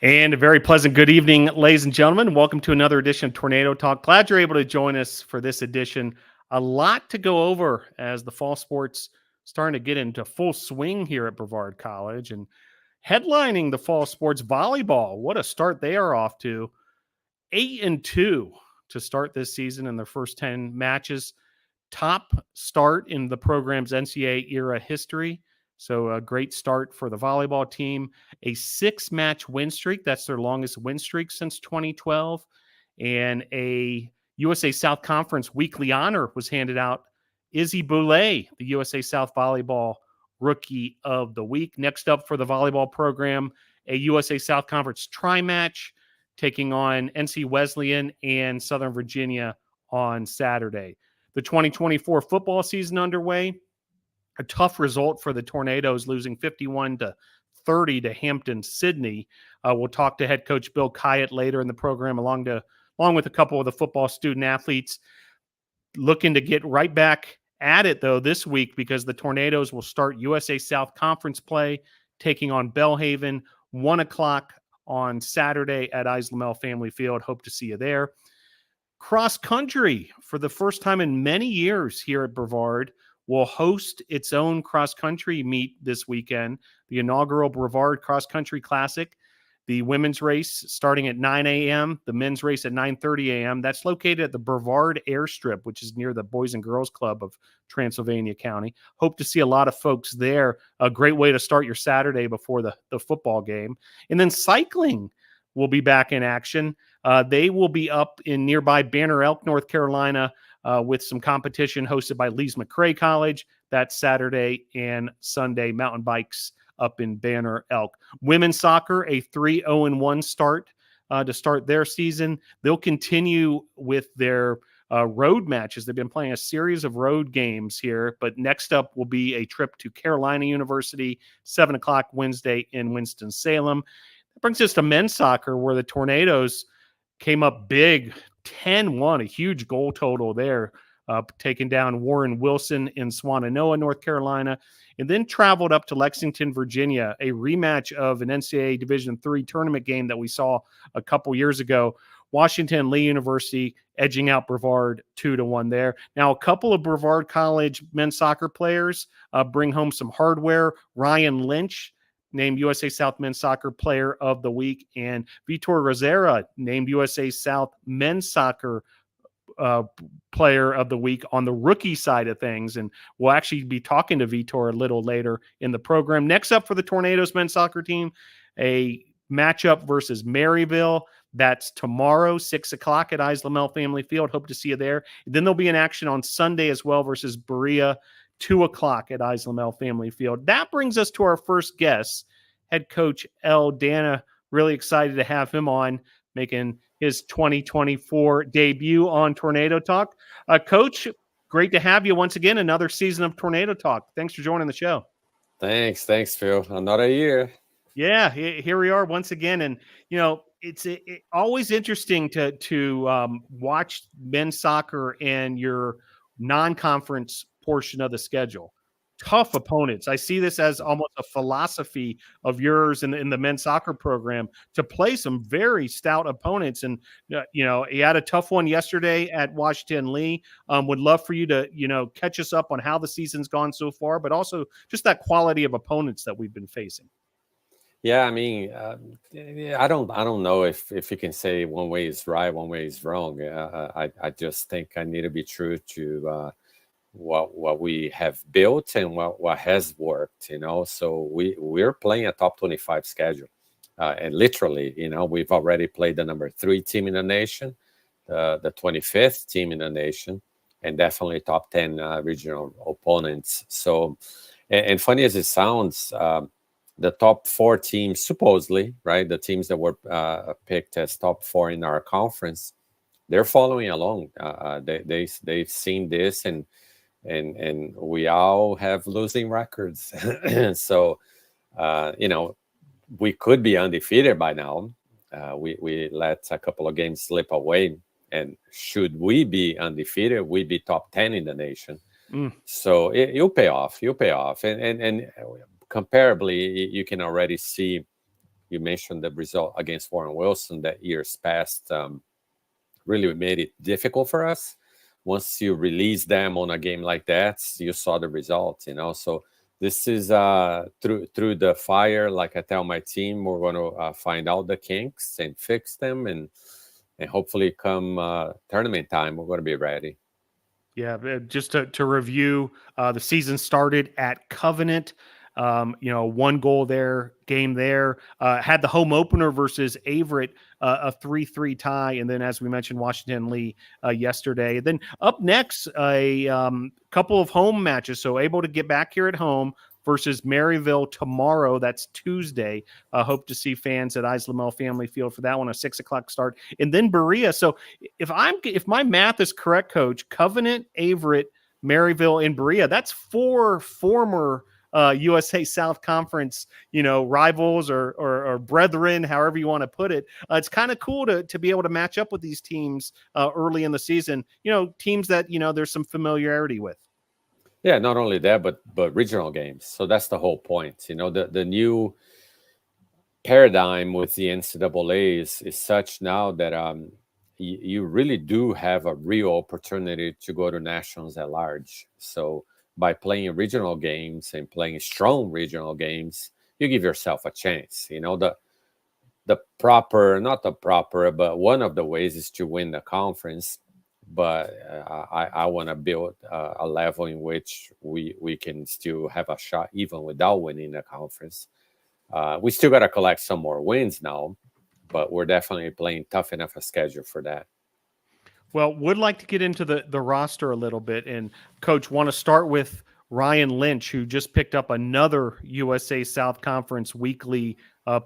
And a very pleasant good evening, ladies and gentlemen. Welcome to another edition of Tornado Talk. Glad you're able to join us for this edition. A lot to go over as the fall sports starting to get into full swing here at Brevard College and headlining the fall sports volleyball. What a start they are off to. 8-2 to start this season in their first 10 matches. Top start in the program's NCAA era history. So a great start for the volleyball team. A 6-match win streak. That's their longest win streak since 2012. And a USA South Conference weekly honor was handed out. Izzy Boulay, the USA South Volleyball Rookie of the Week. Next up for the volleyball program, a USA South Conference tri-match taking on NC Wesleyan and Southern Virginia on Saturday. The 2024 football season underway. A tough result for the Tornadoes, losing 51-30 to Hampton-Sydney. We'll talk to head coach Bill Kyatt later in the program, along with a couple of the football student athletes. Looking to get right back at it, though, this week, because the Tornadoes will start USA South Conference play, taking on Belhaven, 1 o'clock on Saturday at Islamel Family Field. Hope to see you there. Cross country, for the first time in many years here at Brevard, will host its own cross country meet this weekend, the inaugural Brevard Cross Country Classic. The women's race starting at 9 a.m., the men's race at 9:30 a.m. That's located at the Brevard Airstrip, which is near the Boys and Girls Club of Transylvania County. Hope to see a lot of folks there. A great way to start your Saturday before the football game. And then cycling will be back in action. They will be up in nearby Banner Elk, North Carolina, with some competition hosted by Lees-McRae College. That's Saturday and Sunday. Mountain bikes up in Banner Elk. Women's soccer, a 3-0-1 start to start their season. They'll continue with their road matches. They've been playing a series of road games here, but next up will be a trip to Carolina University, 7 o'clock Wednesday in Winston-Salem. That brings us to men's soccer, where the Tornadoes came up big, 10-1, a huge goal total there, taking down Warren Wilson in Swannanoa, North Carolina, and then traveled up to Lexington, Virginia, a rematch of an NCAA Division III tournament game that we saw a couple years ago. Washington Lee University edging out Brevard 2-1 there. Now, a couple of Brevard College men's soccer players bring home some hardware. Ryan Lynch, named USA South Men's Soccer Player of the Week, and Vitor Rosera, named USA South Men's Soccer Player of the Week on the rookie side of things. And we'll actually be talking to Vitor a little later in the program. Next up for the Tornadoes men's soccer team, a matchup versus Maryville. That's tomorrow, 6 o'clock at Islamel Family Field. Hope to see you there. Then there'll be an action on Sunday as well versus Berea, 2 o'clock at Islamel Family Field. That brings us to our first guest, head coach El Dana. Really excited to have him on, making his 2024 debut on Tornado Talk. Coach, great to have you once again. Another season of Tornado Talk. Thanks for joining the show. Thanks, Phil. Another year. Yeah, here we are once again, and it's always interesting to watch men's soccer and your non-conference portion of the schedule. Tough opponents. I see this as almost a philosophy of yours in the men's soccer program, to play some very stout opponents. And, you had a tough one yesterday at Washington Lee. Would love for you to, catch us up on how the season's gone so far, but also just that quality of opponents that we've been facing. Yeah, I mean, I don't know if you can say one way is right, one way is wrong. I just think I need to be true to what we have built and what has worked. So we're playing a top 25 schedule, and literally, we've already played the number 3 team in the nation, the 25th team in the nation, and definitely top 10 regional opponents. So, and funny as it sounds, the top 4 teams, supposedly, right, the teams that were picked as top 4 in our conference, they're following along. They've seen this, and we all have losing records. So, we could be undefeated by now. We let a couple of games slip away, and should we be undefeated, we'd be top 10 in the nation. So you'll pay off. And comparably, you can already see you mentioned the result against Warren Wilson that years past really made it difficult for us. Once you release them on a game like that, you saw the result, So this is through the fire. Like I tell my team, we're going to find out the kinks and fix them, and hopefully come tournament time, we're going to be ready. Yeah, just to review, the season started at Covenant. 1 goal game there. Had the home opener versus Averett, a 3-3 tie, and then, as we mentioned, Washington Lee yesterday. Then up next, a couple of home matches. So able to get back here at home versus Maryville tomorrow. That's Tuesday. Hope to see fans at Islamel Family Field for that one, a 6:00 start, and then Berea. So if my math is correct, Coach, Covenant, Averett, Maryville, and Berea, that's 4 former USA South Conference, rivals or brethren, however you want to put it. It's kind of cool to be able to match up with these teams early in the season. Teams that there's some familiarity with. Yeah, not only that, but regional games. So that's the whole point. The new paradigm with the NCAA is such now that you really do have a real opportunity to go to nationals at large. So by playing regional games and playing strong regional games, you give yourself a chance. But one of the ways is to win the conference. But I want to build a level in which we can still have a shot even without winning the conference. We still got to collect some more wins now, but we're definitely playing tough enough a schedule for that. Well, would like to get into the roster a little bit. And, Coach, want to start with Ryan Lynch, who just picked up another USA South Conference Weekly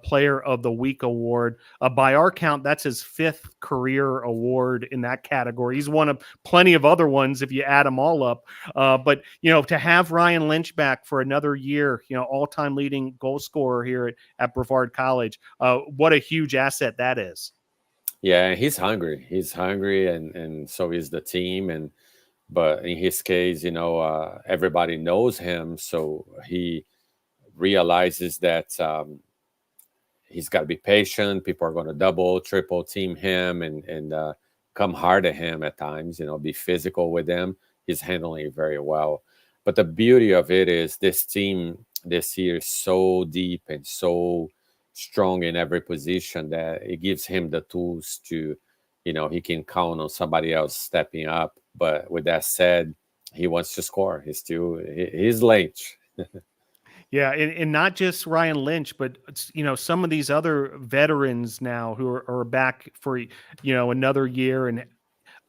Player of the Week award. By our count, that's his 5th career award in that category. He's won plenty of other ones if you add them all up. But to have Ryan Lynch back for another year, all-time leading goal scorer here at Brevard College, what a huge asset that is. Yeah, he's hungry. He's hungry, and so is the team. But in his case, everybody knows him, so he realizes that he's got to be patient. People are going to double, triple team him and come hard at him at times, be physical with him. He's handling it very well. But the beauty of it is this team this year is so deep and so strong in every position that it gives him the tools to, he can count on somebody else stepping up. But with that said, he wants to score. He's Lynch. Yeah, and not just Ryan Lynch, but some of these other veterans now who are back for another year and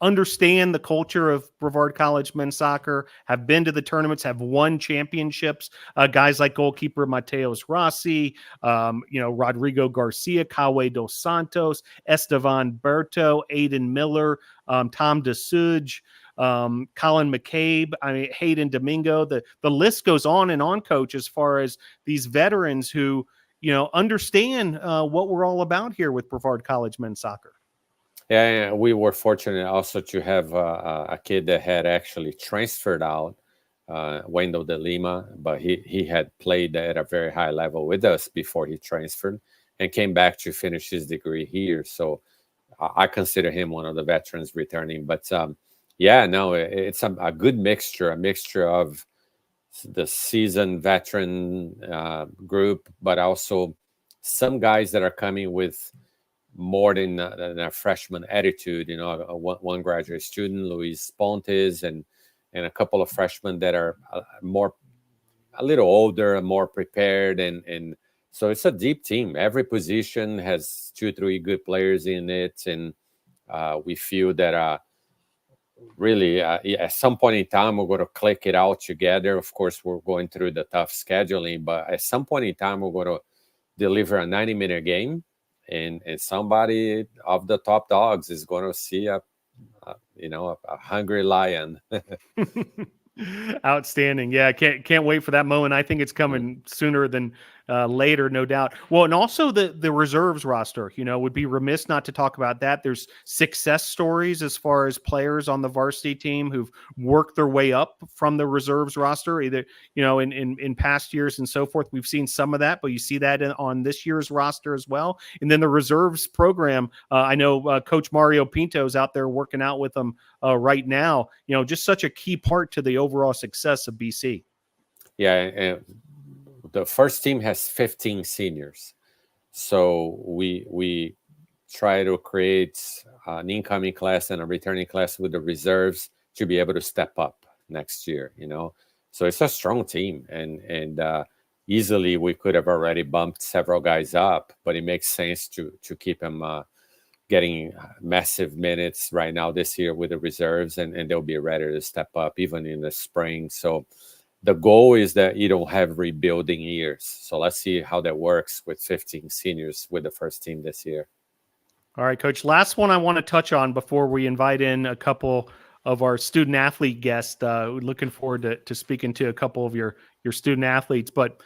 understand the culture of Brevard College men's soccer, have been to the tournaments, have won championships. Guys like goalkeeper Mateos Rossi, Rodrigo Garcia, Kawe Dos Santos, Estevan Berto, Aiden Miller, Tom DeSuge, Colin McCabe, Hayden Domingo. The list goes on, Coach, as far as these veterans who, understand what we're all about here with Brevard College men's soccer. Yeah, we were fortunate also to have a kid that had actually transferred out, Wendell de Lima, but he had played at a very high level with us before he transferred and came back to finish his degree here. So I consider him one of the veterans returning. But it's a good mixture, of the seasoned veteran group, but also some guys that are coming with more than a freshman attitude. One graduate student, Luis Pontes, and a couple of freshmen that are a little older and more prepared. And so it's a deep team. Every position has 2-3 good players in it. And we feel that really at some point in time, we're going to click it out together. Of course, we're going through the tough scheduling, but at some point in time, we're going to deliver a 90-minute game. And somebody of the top dogs is going to see a hungry lion. Outstanding. Yeah, can't wait for that moment. I think it's coming sooner than later, no doubt. Well, and also the reserves roster, would be remiss not to talk about that. There's success stories as far as players on the varsity team who've worked their way up from the reserves roster, either, in past years and so forth. We've seen some of that, but you see that on this year's roster as well. And then the reserves program, I know Coach Mario Pinto is out there working out with them right now, just such a key part to the overall success of BC. Yeah, and the first team has 15 seniors, so we try to create an incoming class and a returning class with the reserves to be able to step up next year. So it's a strong team, and easily we could have already bumped several guys up, but it makes sense to keep them getting massive minutes right now this year with the reserves, and they'll be ready to step up even in the spring. So the goal is that you don't have rebuilding years. So let's see how that works with 15 seniors with the first team this year. All right, Coach. Last one I want to touch on before we invite in a couple of our student athlete guests. Looking forward to speaking to a couple of your student athletes. But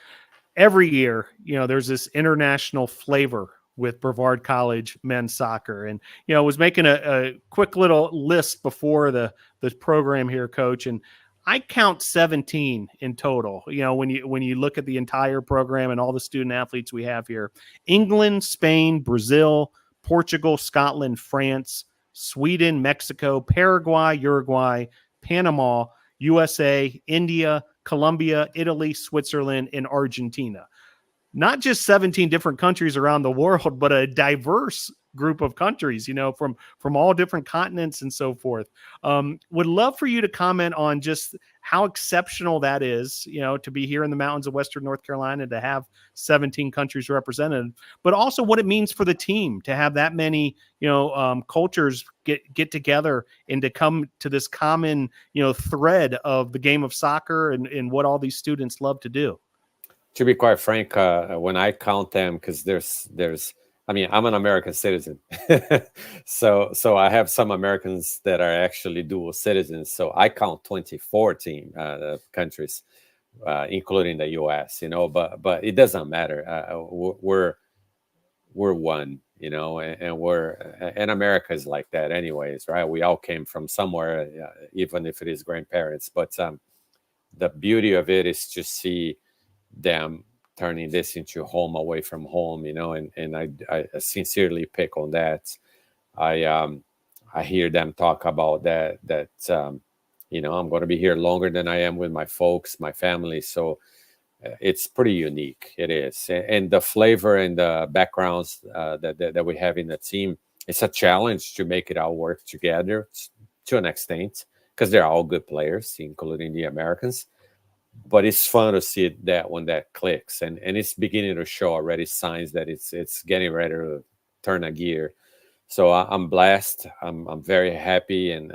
every year, there's this international flavor with Brevard College men's soccer. And, was making a quick little list before the program here, Coach. And I count 17 in total. When you look at the entire program and all the student athletes we have here: England, Spain, Brazil, Portugal, Scotland, France, Sweden, Mexico, Paraguay, Uruguay, Panama, USA, India, Colombia, Italy, Switzerland, and Argentina. Not just 17 different countries around the world, but a diverse group of countries, from all different continents and so forth. Would love for you to comment on just how exceptional that is, to be here in the mountains of Western North Carolina, to have 17 countries represented, but also what it means for the team to have that many, cultures get together and to come to this common, thread of the game of soccer and what all these students love to do. To be quite frank, when I count them, because I'm an American citizen, so I have some Americans that are actually dual citizens. So I count 24 countries, including the U.S. But it doesn't matter. We're one, and America is like that, anyways, right? We all came from somewhere, even if it is grandparents. But the beauty of it is to see them turning this into home away from home, and I sincerely pick on that. I hear them talk about that I'm going to be here longer than I am with my folks, my family. So it's pretty unique. It is. And the flavor and the backgrounds that we have in the team, it's a challenge to make it all work together to an extent, because they're all good players, including the Americans. But it's fun to see that when that clicks, and it's beginning to show already signs that it's getting ready to turn a gear. So I'm blessed. I'm very happy, and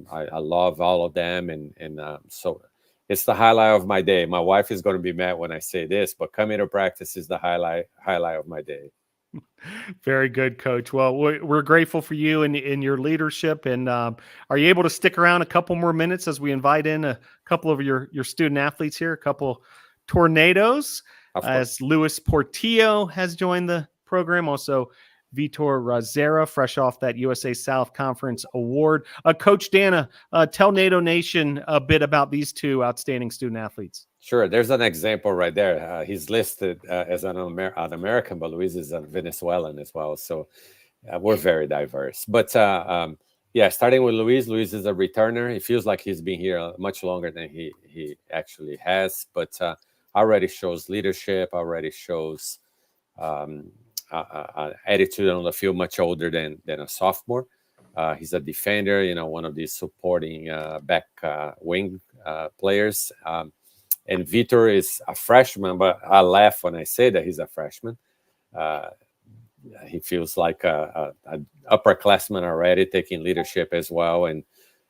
I love all of them, and so it's the highlight of my day. My wife is going to be mad when I say this, but coming to practice is the highlight of my day. Very good, Coach. Well, we're grateful for you and your leadership. And are you able to stick around a couple more minutes as we invite in a couple of your student athletes here, a couple tornadoes, as Luis Portillo has joined the program. Also, Vitor Razera, fresh off that USA South Conference award. Coach Dana, tell NATO Nation a bit about these two outstanding student athletes. Sure. There's an example right there. He's listed as an American, but Luis is a Venezuelan as well. So we're very diverse. But starting with Luis. Luis is a returner. It feels like he's been here much longer than he actually has, but already shows leadership, already shows attitude on the field much older than a sophomore. He's a defender, one of these supporting back wing players. And Vitor is a freshman, but I laugh when I say that he's a freshman. He feels like an upperclassman already, taking leadership as well. And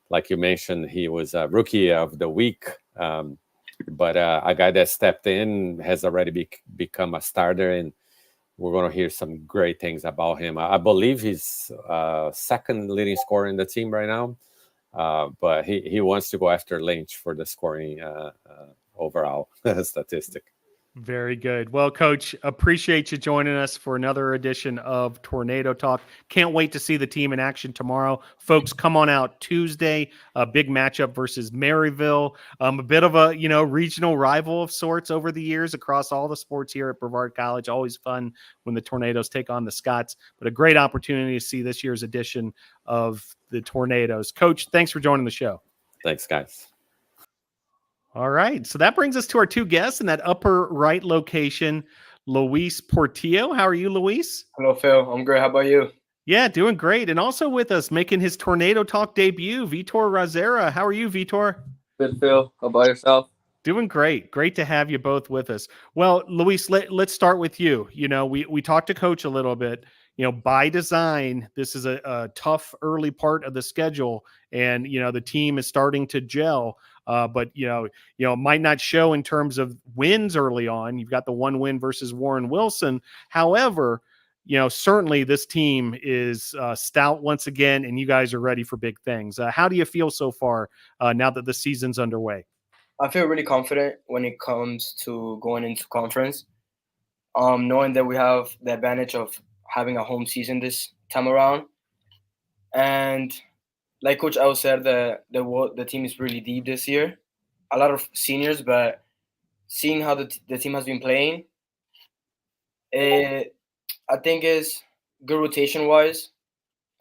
like you mentioned, he was a rookie of the week. But a guy that stepped in has already become a starter, and we're going to hear some great things about him. I believe he's second leading scorer in the team right now, but he wants to go after Lynch for the scoring overall statistic. Very good. Well, Coach, appreciate you joining us for another edition of Tornado Talk. Can't wait to see the team in action tomorrow. Folks, come on out Tuesday, a big matchup versus Maryville. A bit of a, regional rival of sorts over the years across all the sports here at Brevard College. Always fun when the Tornadoes take on the Scots, but a great opportunity to see this year's edition of the Tornadoes. Coach, thanks for joining the show. Thanks, guys. All right. So that brings us to our two guests in that upper right location, Luis Portillo. How are you, Luis? Hello, Phil. I'm great. How about you? Yeah, doing great. And also with us, making his Tornado Talk debut, Vitor Razera. How are you, Vitor? Good, Phil. How about yourself? Doing great. Great to have you both with us. Well, Luis, let's start with you. We talked to Coach a little bit. By design, this is a tough early part of the schedule, and the team is starting to gel. But it might not show in terms of wins early on. You've got the one win versus Warren Wilson. However, certainly this team is stout once again, and you guys are ready for big things. How do you feel so far now that the season's underway? I feel really confident when it comes to going into conference, knowing that we have the advantage of having a home season this time around. And like Coach L said, the team is really deep this year. A lot of seniors, but seeing how the team has been playing, I think is good rotation-wise,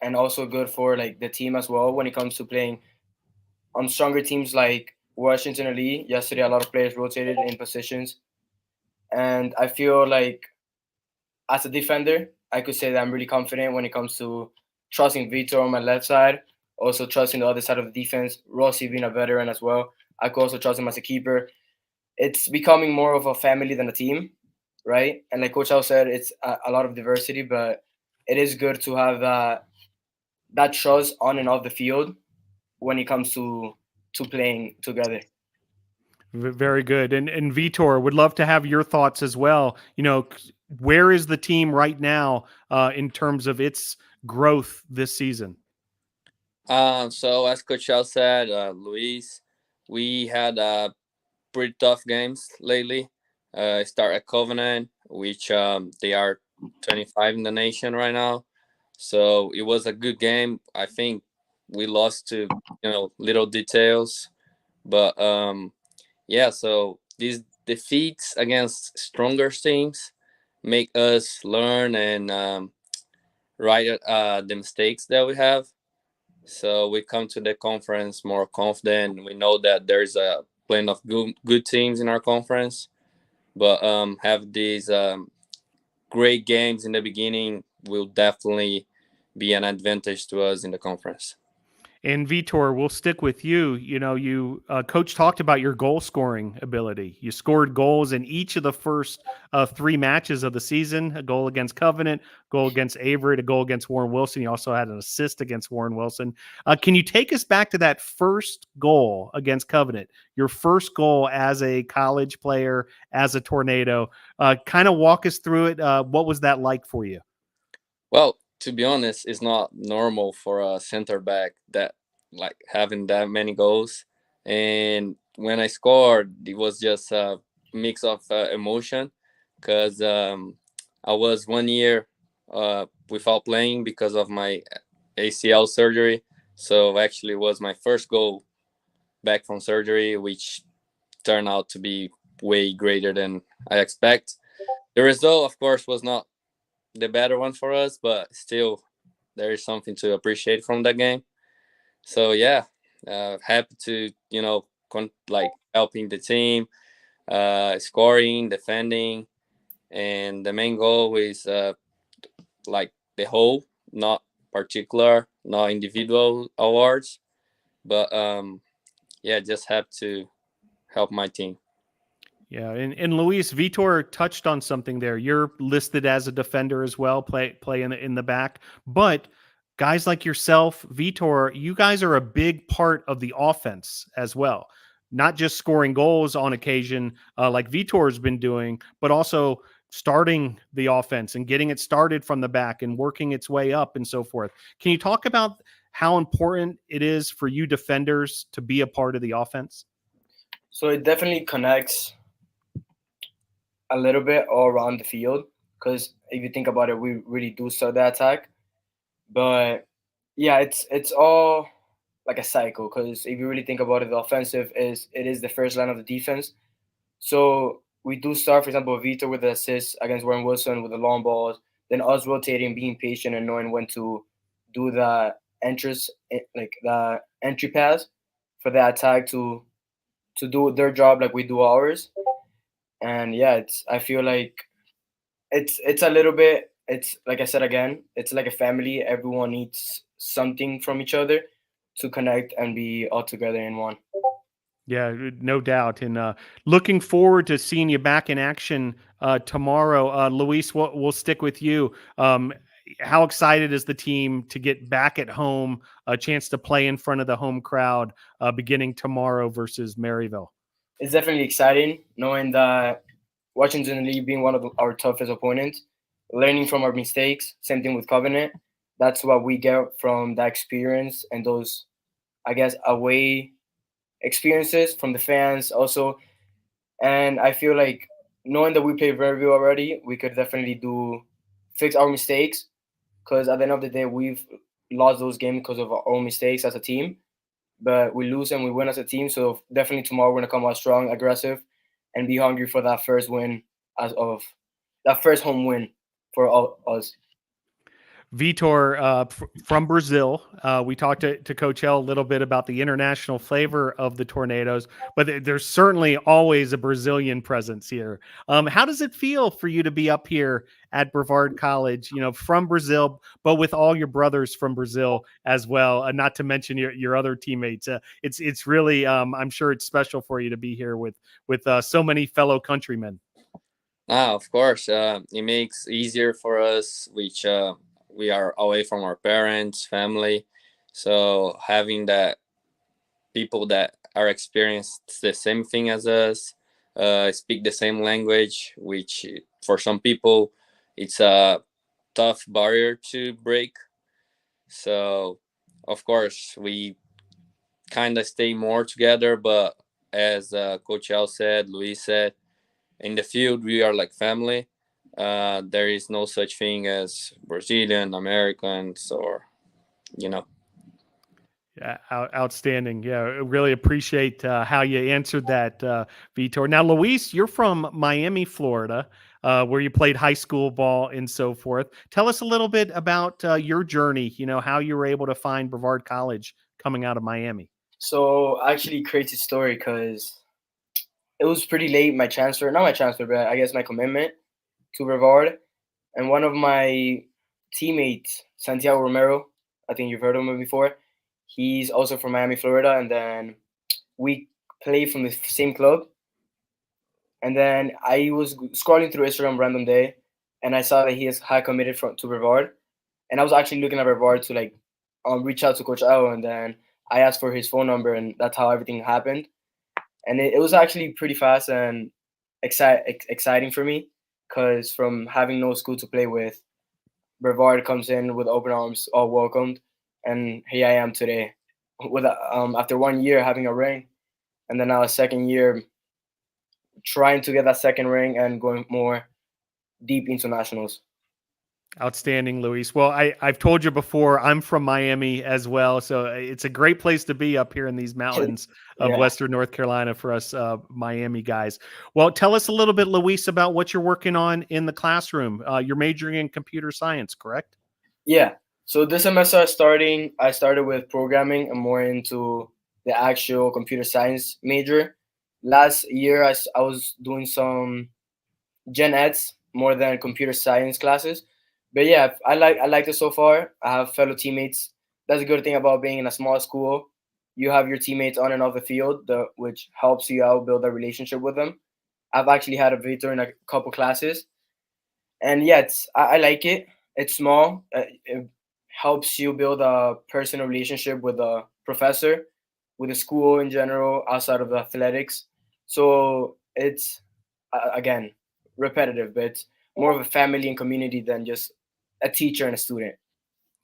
and also good for like the team as well when it comes to playing on stronger teams like Washington and Lee. Yesterday, a lot of players rotated in positions, and I feel like as a defender, I could say that I'm really confident when it comes to trusting Vitor on my left side, also trusting the other side of the defense, Rossi being a veteran as well. I could also trust him as a keeper. It's becoming more of a family than a team, right? And like Coach Al said, it's a lot of diversity, but it is good to have that trust on and off the field when it comes to playing together. Very good. And Vitor, would love to have your thoughts as well. Where is the team right now in terms of its growth this season? So as Coach Al said, Luis, we had pretty tough games lately. Start at Covenant, which they are 25 in the nation right now. So it was a good game. I think we lost to little details, but so these defeats against stronger teams make us learn and right the mistakes that we have. So we come to the conference more confident. We know that there's a plenty of good teams in our conference, but have these great games in the beginning will definitely be an advantage to us in the conference. And Vitor, we'll stick with you. Coach talked about your goal scoring ability. You scored goals in each of the first 3 matches of the season: a goal against Covenant, goal against Avery, a goal against Warren Wilson. You also had an assist against Warren Wilson. Can you take us back to that first goal against Covenant, your first goal as a college player, as a Tornado? Kind of walk us through it. What was that like for you? Well, to be honest, it's not normal for a center back that like having that many goals. And when I scored, it was just a mix of emotion because I was 1 year without playing because of my ACL surgery. So actually it was my first goal back from surgery, which turned out to be way greater than I expect. The result, of course, was not the better one for us, but still there is something to appreciate from that game. So happy to helping the team, scoring, defending, and the main goal is like the whole, not particular, not individual awards, but just have to help my team. Yeah, and Luis, Vitor touched on something there. You're listed as a defender as well, play in the back. But guys like yourself, Vitor, you guys are a big part of the offense as well. Not just scoring goals on occasion like Vitor's been doing, but also starting the offense and getting it started from the back and working its way up and so forth. Can you talk about how important it is for you defenders to be a part of the offense? So it definitely connects a little bit all around the field because if you think about it, we really do start the attack. But yeah, it's all like a cycle because if you really think about it, the offensive is the first line of the defense. So we do start, for example, Vitor with the assist against Warren Wilson with the long balls, then us rotating, being patient, and knowing when to do the entrance, like the entry pass for the attack to do their job like we do ours. And yeah, I feel like it's a little bit. It's like I said again, it's like a family. Everyone needs something from each other to connect and be all together in one. Yeah, no doubt. And looking forward to seeing you back in action tomorrow. Luis, we'll stick with you. How excited is the team to get back at home, a chance to play in front of the home crowd beginning tomorrow versus Maryville? It's definitely exciting knowing that Washington Lee being one of our toughest opponents, learning from our mistakes. Same thing with Covenant. That's what we get from that experience and those, I guess, away experiences from the fans also. And I feel like knowing that we play very well already, we could definitely fix our mistakes because at the end of the day, we've lost those games because of our own mistakes as a team. But we lose and we win as a team. So definitely tomorrow we're gonna come out strong, aggressive, and be hungry for that first win that first home win for all us. Vitor from Brazil. We talked to Coach L a little bit about the international flavor of the Tornadoes, but there's certainly always a Brazilian presence here. How does it feel for you to be up here at Brevard College, from Brazil, but with all your brothers from Brazil as well, not to mention your other teammates? It's really, I'm sure it's special for you to be here with so many fellow countrymen. Of course, it makes easier for us, which we are away from our parents, family. So having that people that are experienced the same thing as us, speak the same language, which for some people it's a tough barrier to break. So of course we kind of stay more together, but as Coach L said, Luis said, in the field we are like family. There is no such thing as Brazilian, Americans, or. Yeah, outstanding. Yeah, really appreciate how you answered that, Vitor. Now, Luis, you're from Miami, Florida, where you played high school ball and so forth. Tell us a little bit about your journey, how you were able to find Brevard College coming out of Miami. So actually crazy story because it was pretty late, not my transfer, but I guess my commitment to Brevard. And one of my teammates, Santiago Romero, I think you've heard of him before. He's also from Miami, Florida. And then we play from the same club. And then I was scrolling through Instagram random day, and I saw that he had committed to Brevard. And I was actually looking at Brevard to reach out to Coach L. And then I asked for his phone number, and that's how everything happened. And it was actually pretty fast and exciting for me. Because from having no school to play with, Brevard comes in with open arms, all welcomed, and here I am today, with after 1 year having a ring, and then now a second year trying to get that second ring and going more deep into nationals. Outstanding, Luis. Well, I've told you before, I'm from Miami as well, so it's a great place to be up here in these mountains of Western North Carolina for us Miami guys. Well, tell us a little bit, Luis, about what you're working on in the classroom. You're majoring in computer science, correct? Yeah. So this semester I started with programming and more into the actual computer science major. Last year, I was doing some gen eds more than computer science classes. But yeah, I like it so far. I have fellow teammates. That's a good thing about being in a small school. You have your teammates on and off the field, which helps you out build a relationship with them. I've actually had a Vitor in a couple classes, and yeah, I like it. It's small. It helps you build a personal relationship with a professor, with the school in general, outside of the athletics. So it's again repetitive, but it's more of a family and community than just a teacher and a student.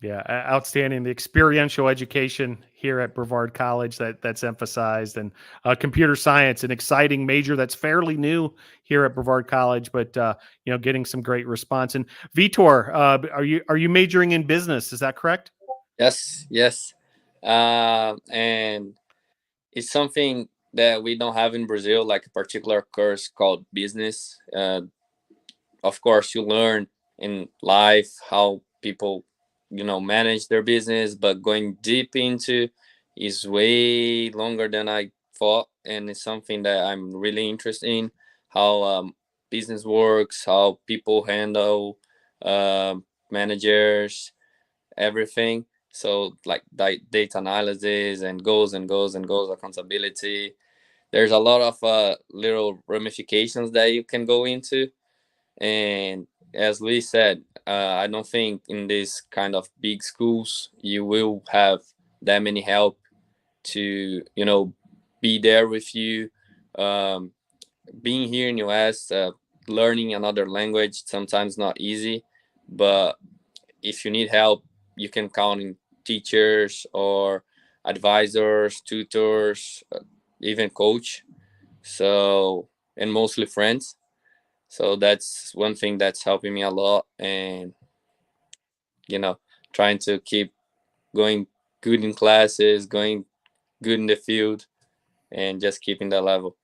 Yeah, outstanding. The experiential education here at Brevard College that's emphasized, and computer science, an exciting major that's fairly new here at Brevard College, but getting some great response. And Vitor, are you majoring in business? Is that correct? Yes. And it's something that we don't have in Brazil, like a particular course called business. Of course, you learn in life how people manage their business, but going deep into is way longer than I thought, and it's something that I'm really interested in, how business works, how people handle managers, everything. So like data analysis and goals accountability, there's a lot of little ramifications that you can go into. And as Luis said, I don't think in this kind of big schools you will have that many help to be there with you. Being here in US, learning another language sometimes not easy, but if you need help, you can count on teachers or advisors, tutors, even coach. So, and mostly friends. So that's one thing that's helping me a lot, and trying to keep going good in classes, going good in the field, and just keeping that level.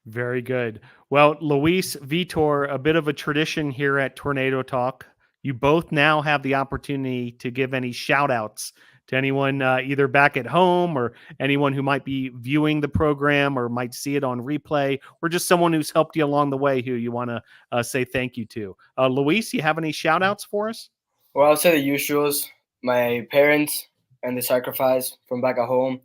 Very good. Well, Luis, Vitor, a bit of a tradition here at Tornado Talk. You both now have the opportunity to give any shout outs to anyone either back at home or anyone who might be viewing the program or might see it on replay, or just someone who's helped you along the way who you want to say thank you to. Luis, you have any shout outs for us? Well, I'll say the usuals. My parents and the sacrifice from back at home.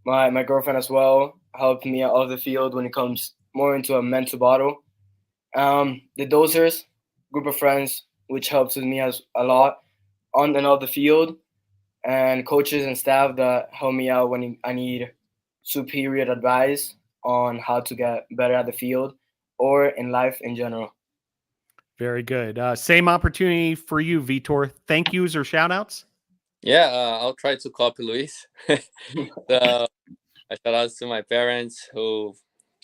My girlfriend as well helped me out of the field when it comes more into a mental battle. The dosers, group of friends, which helps with me as a lot on and off the field, and coaches and staff that help me out when I need superior advice on how to get better at the field or in life in general. Very good. Same opportunity for you, Vitor. Thank yous or shout outs? Yeah, I'll try to copy Luis. So I shout out to my parents, who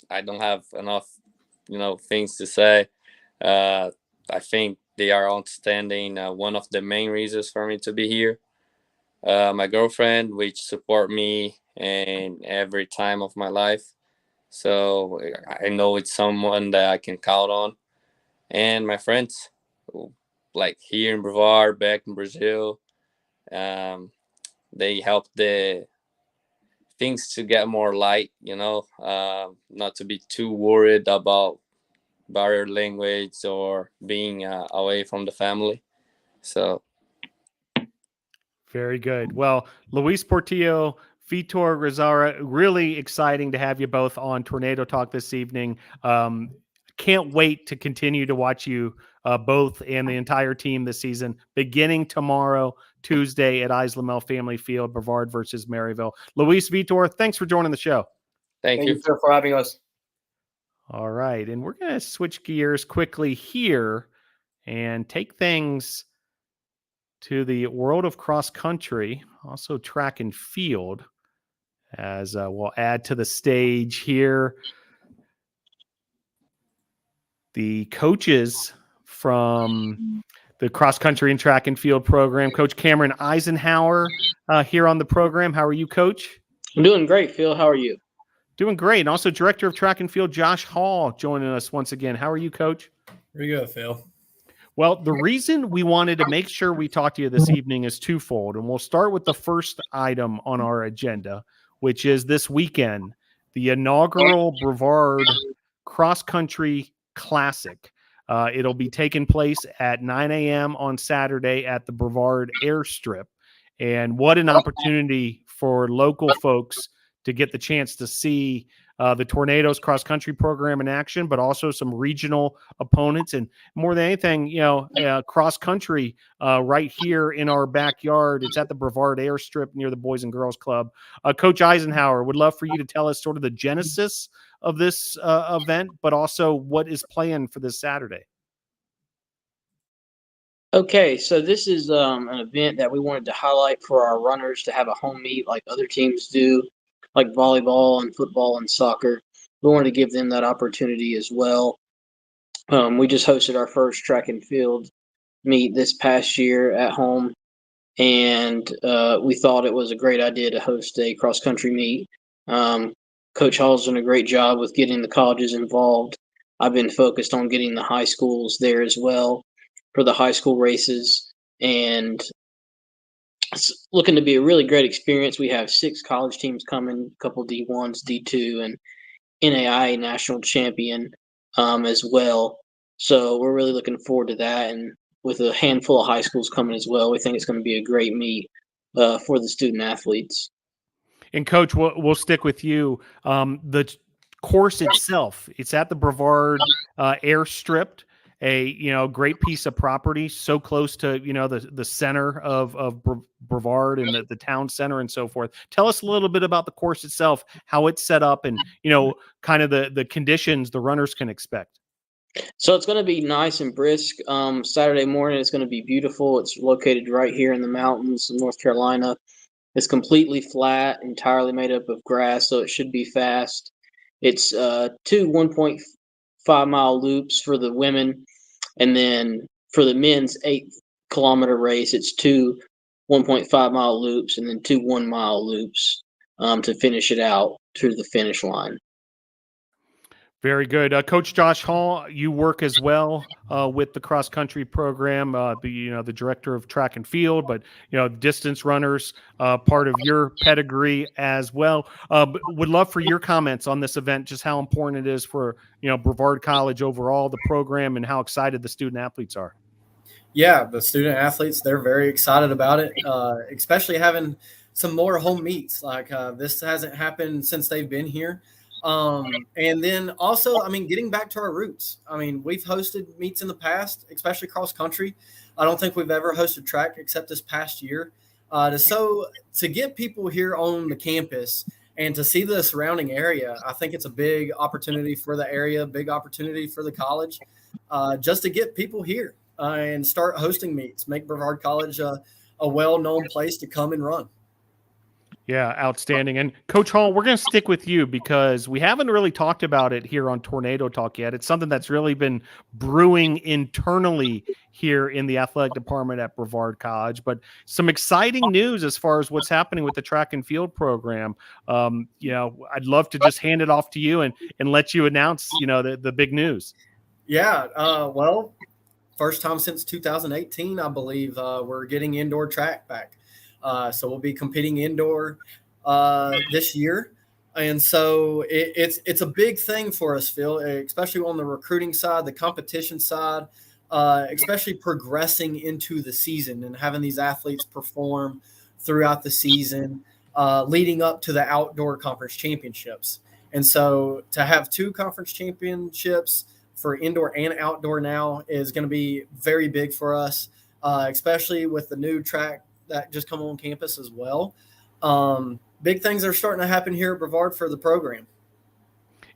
I don't have enough, things to say. I think they are outstanding. One of the main reasons for me to be here. My girlfriend, which support me in every time of my life. So I know it's someone that I can count on. And my friends, like here in Brevard, back in Brazil, they help the things to get more light, not to be too worried about barrier language or being away from the family. So very good. Well, Luis Portillo, Vitor Rizarra, really exciting to have you both on Tornado Talk this evening. Can't wait to continue to watch you both and the entire team this season, beginning tomorrow, Tuesday at Islamel Family Field, Brevard versus Maryville. Luis, Vitor, thanks for joining the show. thank you. For having us. All right. And we're going to switch gears quickly here and take things to the world of cross country, also track and field, as we'll add to the stage here the coaches from the cross country and track and field program. Coach Cameron Eisenhower here on the program. How are you, Coach? I'm doing great, Phil. How are you? Doing great. And also Director of Track and Field, Josh Hall, joining us once again. How are you, Coach? Pretty good, Phil. Well, the reason we wanted to make sure we talk to you this evening is twofold. And we'll start with the first item on our agenda, which is this weekend, the inaugural Brevard Cross Country Classic. It'll be taking place at 9 a.m. on Saturday at the Brevard Airstrip. And what an opportunity for local folks to get the chance to see the Tornadoes cross country program in action, but also some regional opponents. And more than anything, cross country right here in our backyard. It's at the Brevard Airstrip near the Boys and Girls Club. Coach Eisenhower, would love for you to tell us sort of the genesis of this event, but also what is planned for this Saturday. Okay, so this is an event that we wanted to highlight for our runners to have a home meet like other teams do, like volleyball and football and soccer. We wanted to give them that opportunity as well. We just hosted our first track and field meet this past year at home, and we thought it was a great idea to host a cross country meet. Um, Coach Hall's done a great job with getting the colleges involved. I've been focused on getting the high schools there as well for the high school races, and it's looking to be a really great experience. We have 6 college teams coming, a couple D1s, D2, and NAIA national champion as well. So we're really looking forward to that. And with a handful of high schools coming as well, we think it's going to be a great meet for the student athletes. And Coach, we'll stick with you. The course itself, it's at the Brevard Airstrip, a great piece of property, so close to the center of Brevard and the town center and so forth. Tell us a little bit about the course itself, how it's set up, and kind of the conditions the runners can expect. So it's going to be nice and brisk. Saturday morning it's going to be beautiful. It's located right here in the mountains of North Carolina. It's completely flat, entirely made up of grass, so it should be fast. It's 2 1.5-mile loops for the women, and then for the men's 8-kilometer race, it's 2 1.5-mile loops and then 2 1-mile loops to finish it out to the finish line. Very good. Coach Josh Hall, you work as well with the cross country program, the director of track and field, but distance runners, part of your pedigree as well. Would love for your comments on this event, just how important it is for Brevard College overall, the program, and how excited the student athletes are. Yeah, the student athletes, they're very excited about it, especially having some more home meets. Like this hasn't happened since they've been here. And then also, getting back to our roots. We've hosted meets in the past, especially cross country. I don't think we've ever hosted track except this past year. To get people here on the campus and to see the surrounding area, I think it's a big opportunity for the area, big opportunity for the college, just to get people here and start hosting meets, make Brevard College a well-known place to come and run. Yeah, outstanding. And Coach Hall, we're going to stick with you because we haven't really talked about it here on Tornado Talk yet. It's something that's really been brewing internally here in the athletic department at Brevard College, but some exciting news as far as what's happening with the track and field program. I'd love to just hand it off to you and let you announce, the big news. Yeah. Well, first time since 2018, I believe, we're getting indoor track back. So we'll be competing indoor this year. And so it's a big thing for us, Phil, especially on the recruiting side, the competition side, especially progressing into the season and having these athletes perform throughout the season, leading up to the outdoor conference championships. And so to have 2 conference championships for indoor and outdoor now is going to be very big for us, especially with the new track that just come on campus as well. Big things are starting to happen here at Brevard for the program.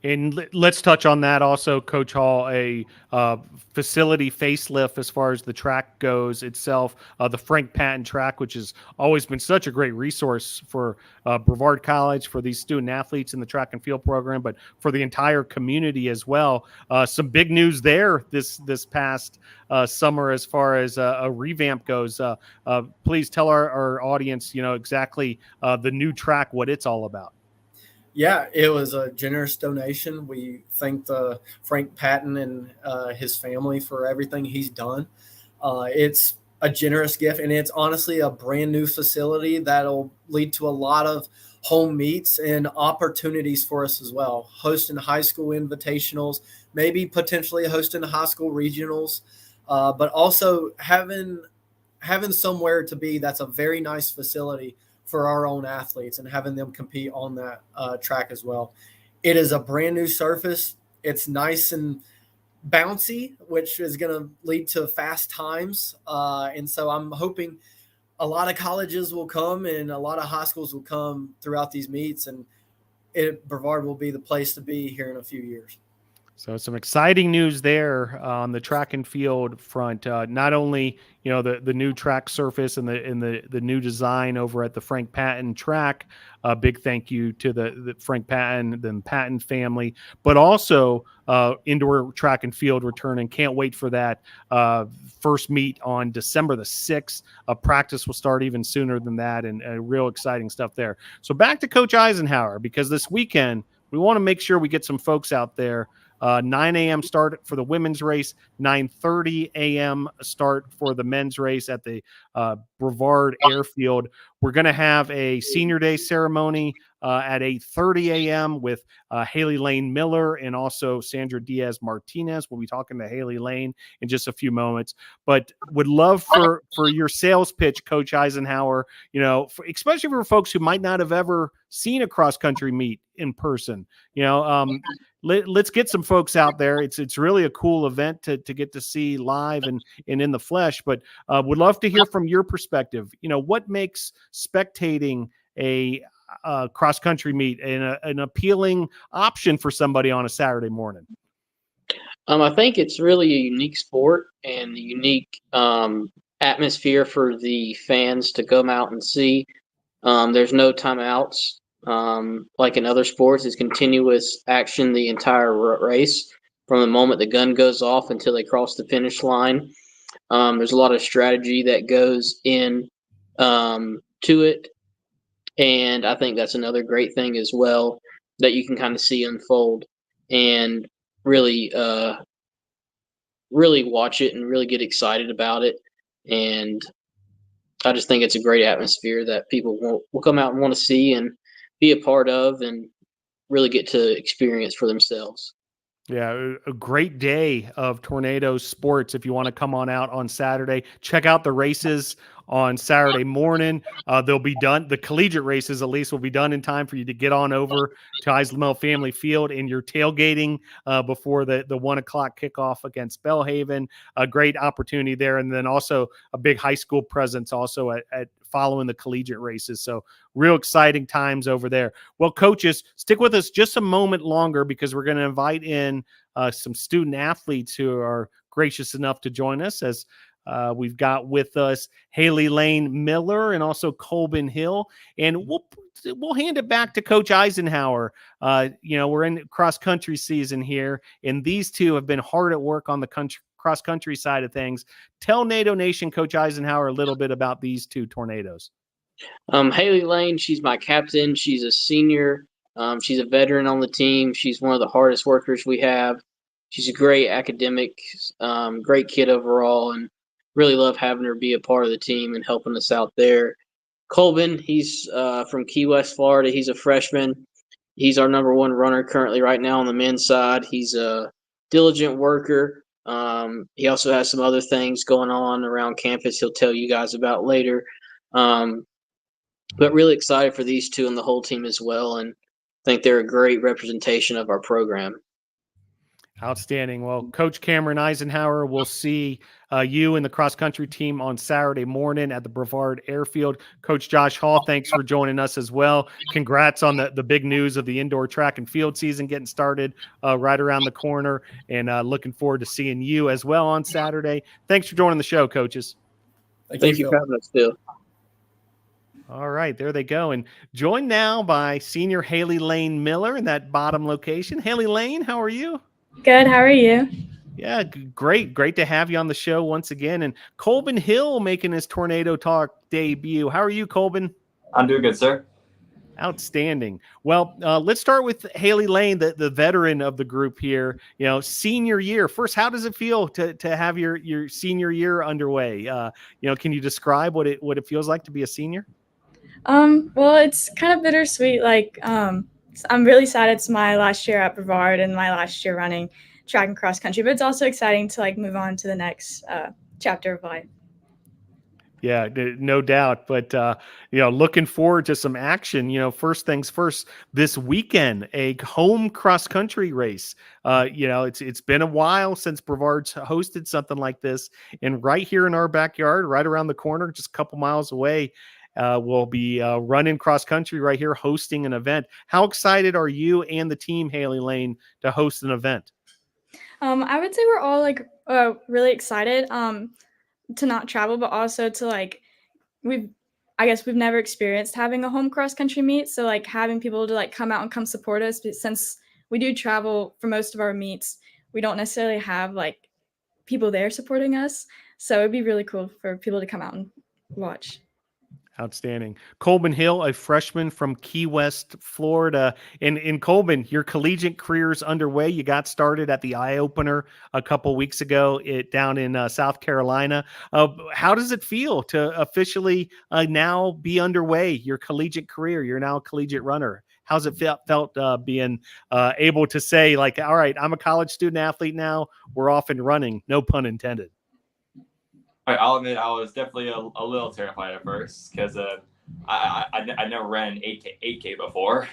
And let's touch on that also, Coach Hall, a facility facelift as far as the track goes itself, the Frank Patton track, which has always been such a great resource for Brevard College, for these student athletes in the track and field program, but for the entire community as well. Some big news there this past summer as far as a revamp goes. Please tell our audience, exactly the new track, what it's all about. Yeah, it was a generous donation. We thank Frank Patton and his family for everything he's done. It's a generous gift, and it's honestly a brand new facility that'll lead to a lot of home meets and opportunities for us as well. Hosting high school invitationals, maybe potentially hosting high school regionals, but also having somewhere to be that's a very nice facility for our own athletes and having them compete on that track as well. It is a brand new surface. It's nice and bouncy, which is going to lead to fast times. And so I'm hoping a lot of colleges will come and a lot of high schools will come throughout these meets, and Brevard will be the place to be here in a few years. So some exciting news there on the track and field front. Not only the new track surface and the new design over at the Frank Patton track. A big thank you to the Frank Patton, the Patton family, but also indoor track and field returning. Can't wait for that first meet on December the 6th. Practice will start even sooner than that, and real exciting stuff there. So back to Coach Eisenhower, because this weekend we want to make sure we get some folks out there. 9 a.m. start for the women's race, 9:30 a.m. start for the men's race at the Brevard Airfield. We're going to have a senior day ceremony at 8:30 a.m. with Haley Lane Miller and also Sandra Diaz Martinez. We'll be talking to Haley Lane in just a few moments, but would love for your sales pitch, Coach Eisenhower, especially for folks who might not have ever seen a cross country meet in person. Let's get some folks out there. It's really a cool event to get to see live and in the flesh, but would love to hear from your perspective. What makes spectating a cross country meet an appealing option for somebody on a Saturday morning? I think it's really a unique sport and a unique atmosphere for the fans to come out and see. There's no timeouts. Like in other sports, it's continuous action the entire race from the moment the gun goes off until they cross the finish line. There's a lot of strategy that goes in to it, and I think that's another great thing as well that you can kind of see unfold and really watch it and really get excited about it. And I just think it's a great atmosphere that people will come out and want to see and be a part of and really get to experience for themselves. Yeah, a great day of Tornado sports. If you want to come on out on Saturday, check out the races on Saturday morning. They'll be done. The collegiate races, at least, will be done in time for you to get on over to Islamel Family Field, and you're tailgating before the 1 o'clock kickoff against Bellhaven. A great opportunity there. And then also a big high school presence also at following the collegiate races. So real exciting times over there. Well, coaches, stick with us just a moment longer because we're going to invite in some student athletes who are gracious enough to join us, as we've got with us Haley Lane Miller and also Colbin Hill. And we'll hand it back to Coach Eisenhower. We're in cross country season here, and these two have been hard at work on the cross country side of things. Tell NATO Nation, Coach Eisenhower, a little bit about these two Tornadoes. Haley Lane, she's my captain. She's a senior. She's a veteran on the team. She's one of the hardest workers we have. She's a great academic, great kid overall, and really love having her be a part of the team and helping us out there. Colbin, he's from Key West, Florida. He's a freshman. He's our number one runner currently right now on the men's side. He's a diligent worker. He also has some other things going on around campus he'll tell you guys about later. But really excited for these two and the whole team as well, and think they're a great representation of our program. Outstanding. Well, Coach Cameron Eisenhower, we'll see you and the cross-country team on Saturday morning at the Brevard Airfield. Coach Josh Hall, thanks for joining us as well. Congrats on the big news of the indoor track and field season getting started right around the corner, and looking forward to seeing you as well on Saturday. Thanks for joining the show, coaches. Thank you for having us, Phil. All right, there they go. And joined now by senior Haley Lane Miller in that bottom location. Haley Lane, how are you? Good. How are you? Yeah, great. Great to have you on the show once again. And Colbin Hill making his Tornado Talk debut. How are you, Colbin? I'm doing good, sir. Outstanding. Well, let's start with Haley Lane, the veteran of the group here. Senior year. First, how does it feel to have your senior year underway? Can you describe what it feels like to be a senior? Well, it's kind of bittersweet. I'm really sad it's my last year at Brevard and my last year running track and cross country, but it's also exciting to move on to the next chapter of life. Yeah, no doubt. But, looking forward to some action. First things first, this weekend, a home cross country race. It's been a while since Brevard's hosted something like this. And right here in our backyard, right around the corner, just a couple miles away, we'll be running cross country right here, hosting an event. How excited are you and the team, Haley Lane, to host an event? I would say we're all like really excited to not travel, but also to like we've I guess we've never experienced having a home cross country meet, so like having people to like come out and come support us. But since we do travel for most of our meets, we don't necessarily have like people there supporting us. So it'd be really cool for people to come out and watch. Outstanding. Colbin Hill, a freshman from Key West, Florida. In Colbin, your collegiate career is underway. You got started at the Eye Opener a couple weeks ago down in South Carolina. How does it feel to officially now be underway, your collegiate career? You're now a collegiate runner. How's it felt being able to say, like, all right, I'm a college student athlete now. We're off and running. No pun intended. I'll admit I was definitely a little terrified at first because I never ran 8K before.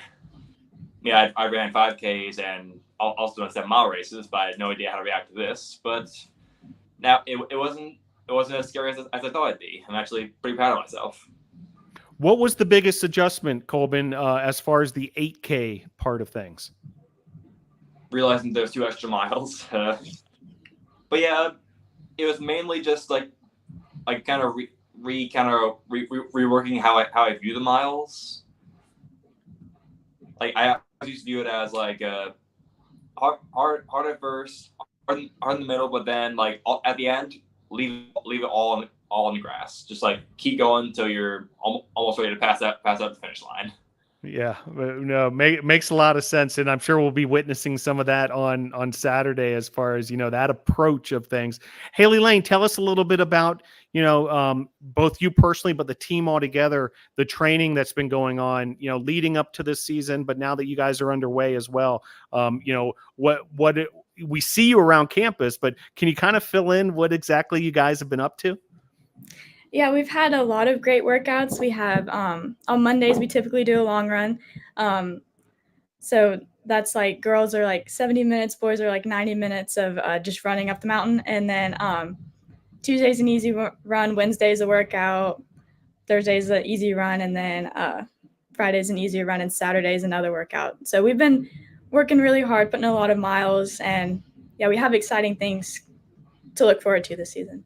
Yeah, I ran 5Ks and also done 7-mile races, but I had no idea how to react to this. But now it wasn't as scary as I thought it'd be. I'm actually pretty proud of myself. What was the biggest adjustment, Colbin, as far as the 8K part of things? Realizing there's 2 extra miles. But yeah, it was mainly just like kind of reworking how I view the miles. Like I used to view it as like hard at first, hard in the middle, but then like at the end, leave it all in the grass. Just like keep going until you're almost ready to pass out the finish line. Yeah, no, makes a lot of sense, and I'm sure we'll be witnessing some of that on Saturday as far as that approach of things. Haley Lane, tell us a little bit about both you personally, but the team altogether, the training that's been going on, leading up to this season, but now that you guys are underway as well. We see you around campus, but can you kind of fill in what exactly you guys have been up to? Yeah, we've had a lot of great workouts. We have on Mondays, we typically do a long run. So that's like girls are like 70 minutes, boys are like 90 minutes of just running up the mountain. And then Tuesday's an easy run, Wednesday's a workout, Thursday's an easy run, and then Friday's an easier run, and Saturday's another workout. So we've been working really hard, putting a lot of miles, and yeah, we have exciting things to look forward to this season.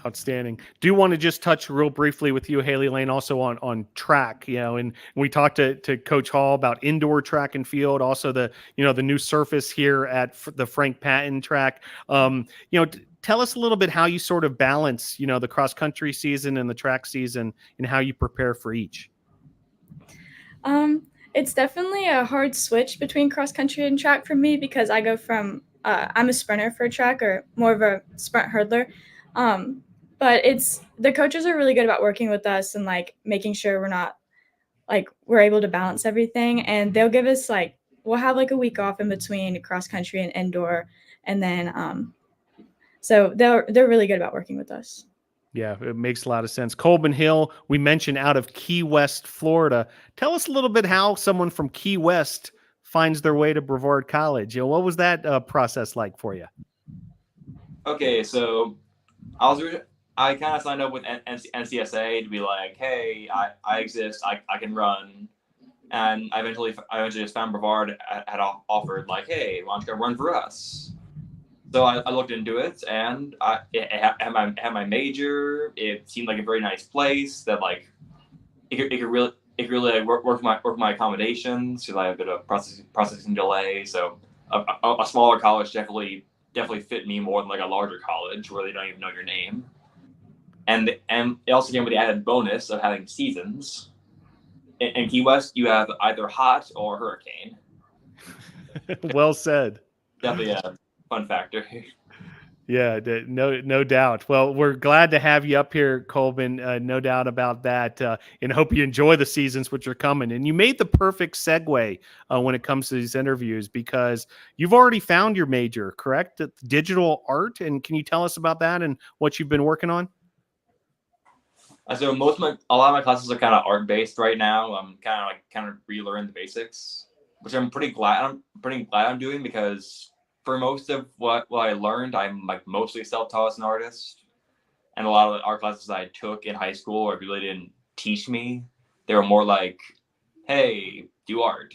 Outstanding. Do want to just touch real briefly with you, Haley Lane, also on track, and we talked to Coach Hall about indoor track and field, also the new surface here at the Frank Patton track. Tell us a little bit how you sort of balance, the cross country season and the track season and how you prepare for each. It's definitely a hard switch between cross country and track for me because I go from, I'm a sprinter for track or more of a sprint hurdler. But the coaches are really good about working with us and like making sure we're able to balance everything. And they'll give us we'll have like a week off in between cross country and indoor. And then, so they're really good about working with us. Yeah, it makes a lot of sense. Colbin Hill, we mentioned out of Key West, Florida. Tell us a little bit how someone from Key West finds their way to Brevard College. What was that process like for you? Okay, so I kind of signed up with NCSA to be like, hey, I exist, I can run, and I eventually just found Brevard had offered like, hey, why don't you go run for us? So I looked into it, and I had my major. It seemed like a very nice place that like it could really work my accommodations because I have a bit of processing delay. So a smaller college definitely fit me more than like a larger college where they don't even know your name. And it also came with the added bonus of having seasons. In Key West, you have either hot or hurricane. Well said. Definitely a fun factor. Yeah, no doubt. Well, we're glad to have you up here, Colbin. No doubt about that. And hope you enjoy the seasons which are coming. And you made the perfect segue when it comes to these interviews because you've already found your major, correct? Digital art. And can you tell us about that and what you've been working on? So a lot of my classes are kind of art based right now. I'm kind of relearning the basics, which I'm pretty glad I'm doing because for most of what I learned, I'm like mostly self-taught as an artist, and a lot of the art classes I took in high school really didn't teach me. They were more like, "Hey, do art.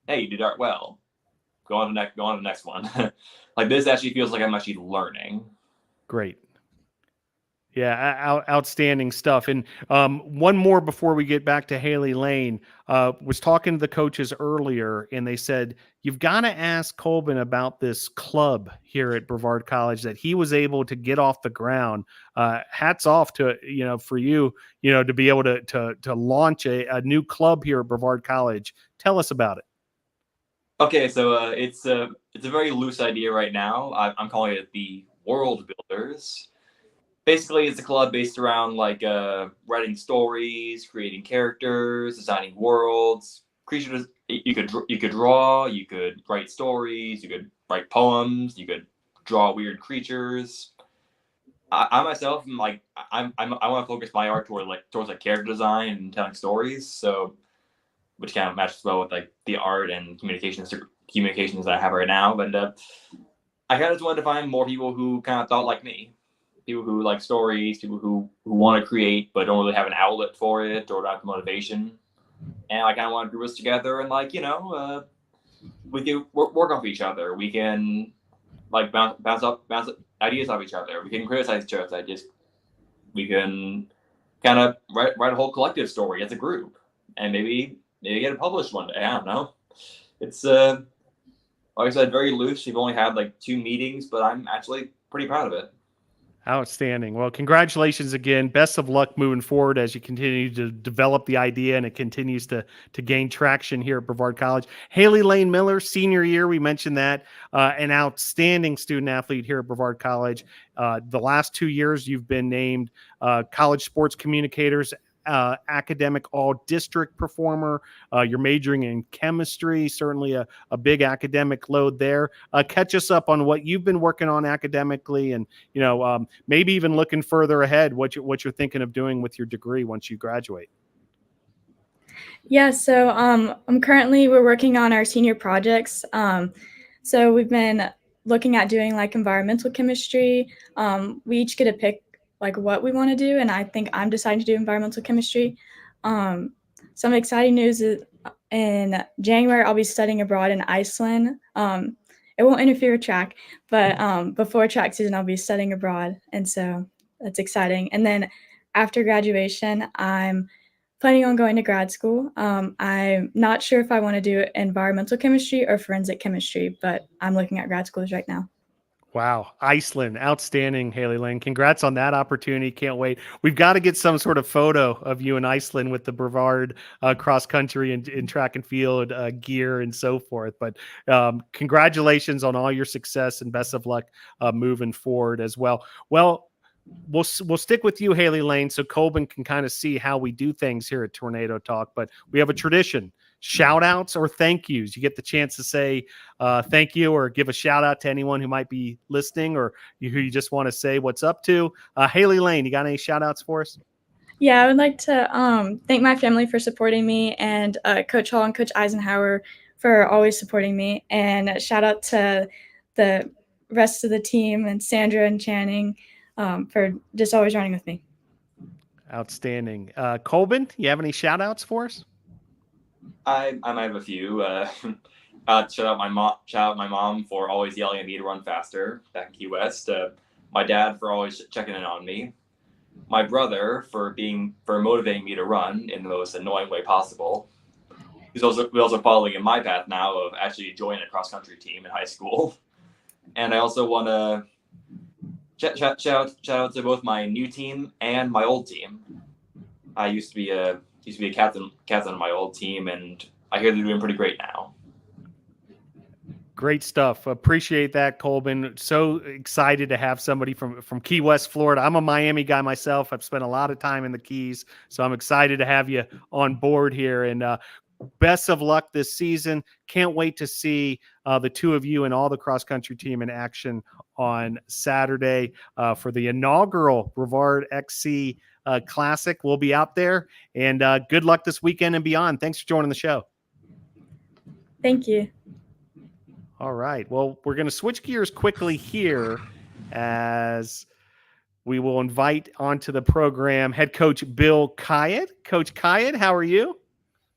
Hey, you did art well. go on to the next one. Like this actually feels like I'm actually learning. Great. Yeah, outstanding stuff. And one more before we get back to Haley Lane. Was talking to the coaches earlier, and they said, you've got to ask Colbin about this club here at Brevard College that he was able to get off the ground. Hats off to, for you, to be able to launch a new club here at Brevard College. Tell us about it. Okay, so it's a very loose idea right now. I'm calling it the World Builders. Basically, it's a club based around like writing stories, creating characters, designing worlds, creatures. You could draw, you could write stories, you could write poems, you could draw weird creatures. I myself am like I want to focus my art towards character design and telling stories. So, which kind of matches well with like the art and communications that I have right now. But I kind of just wanted to find more people who kind of thought like me. People who like stories, people who want to create but don't really have an outlet for it or don't have motivation. And I kind of want to group us together and we can work off each other. We can like bounce ideas off each other. We can criticize each other's ideas. We can kind of write a whole collective story as a group and maybe get it published one day. I don't know. It's like I said, very loose. We've only had like 2 meetings, but I'm actually pretty proud of it. Outstanding. Well, congratulations again. Best of luck moving forward as you continue to develop the idea and it continues to gain traction here at Brevard College. Haley Lane Miller, senior year, we mentioned that, an outstanding student athlete here at Brevard College. The last 2 years, you've been named College Sports Communicators academic all-district performer. You're majoring in chemistry, certainly a big academic load there. Catch us up on what you've been working on academically and, maybe even looking further ahead, what you're thinking of doing with your degree once you graduate. Yeah, so we're working on our senior projects. So we've been looking at doing like environmental chemistry. We each get to pick like what we want to do, and I think I'm deciding to do environmental chemistry. Some exciting news is in January I'll be studying abroad in Iceland. It won't interfere with track, but before track season I'll be studying abroad, and so that's exciting. And then after graduation I'm planning on going to grad school. I'm not sure if I want to do environmental chemistry or forensic chemistry, but I'm looking at grad schools right now. Wow. Iceland. Outstanding, Haley Lane. Congrats on that opportunity. Can't wait. We've got to get some sort of photo of you in Iceland with the Brevard cross country and track and field gear and so forth. But congratulations on all your success and best of luck moving forward as well. Well, we'll stick with you, Haley Lane, so Colbin can kind of see how we do things here at Tornado Talk. But we have a tradition. Shout outs or thank yous. You get the chance to say thank you or give a shout out to anyone who might be listening or who you just want to say what's up to. Haley Lane, you got any shout outs for us? Yeah, I would like to thank my family for supporting me and Coach Hall and Coach Eisenhower for always supporting me. And shout out to the rest of the team and Sandra and Channing for just always running with me. Outstanding. Colbin, you have any shout outs for us? I might have a few. Shout out my mom for always yelling at me to run faster back in Key West. My dad for always checking in on me. My brother for motivating me to run in the most annoying way possible. He's also following in my path now of actually joining a cross country team in high school. And I also want to shout out to both my new team and my old team. I used to be a captain of my old team, and I hear they're doing pretty great now. Great stuff. Appreciate that, Colbin. So excited to have somebody from Key West, Florida. I'm a Miami guy myself. I've spent a lot of time in the Keys, so I'm excited to have you on board here. And best of luck this season. Can't wait to see the two of you and all the cross-country team in action on Saturday for the inaugural Brevard XC Classic. We'll be out there, and good luck this weekend and beyond. Thanks for joining the show. Thank you. All right. Well, we're going to switch gears quickly here as we will invite onto the program head coach Bill Kayed. Coach Kayed, how are you?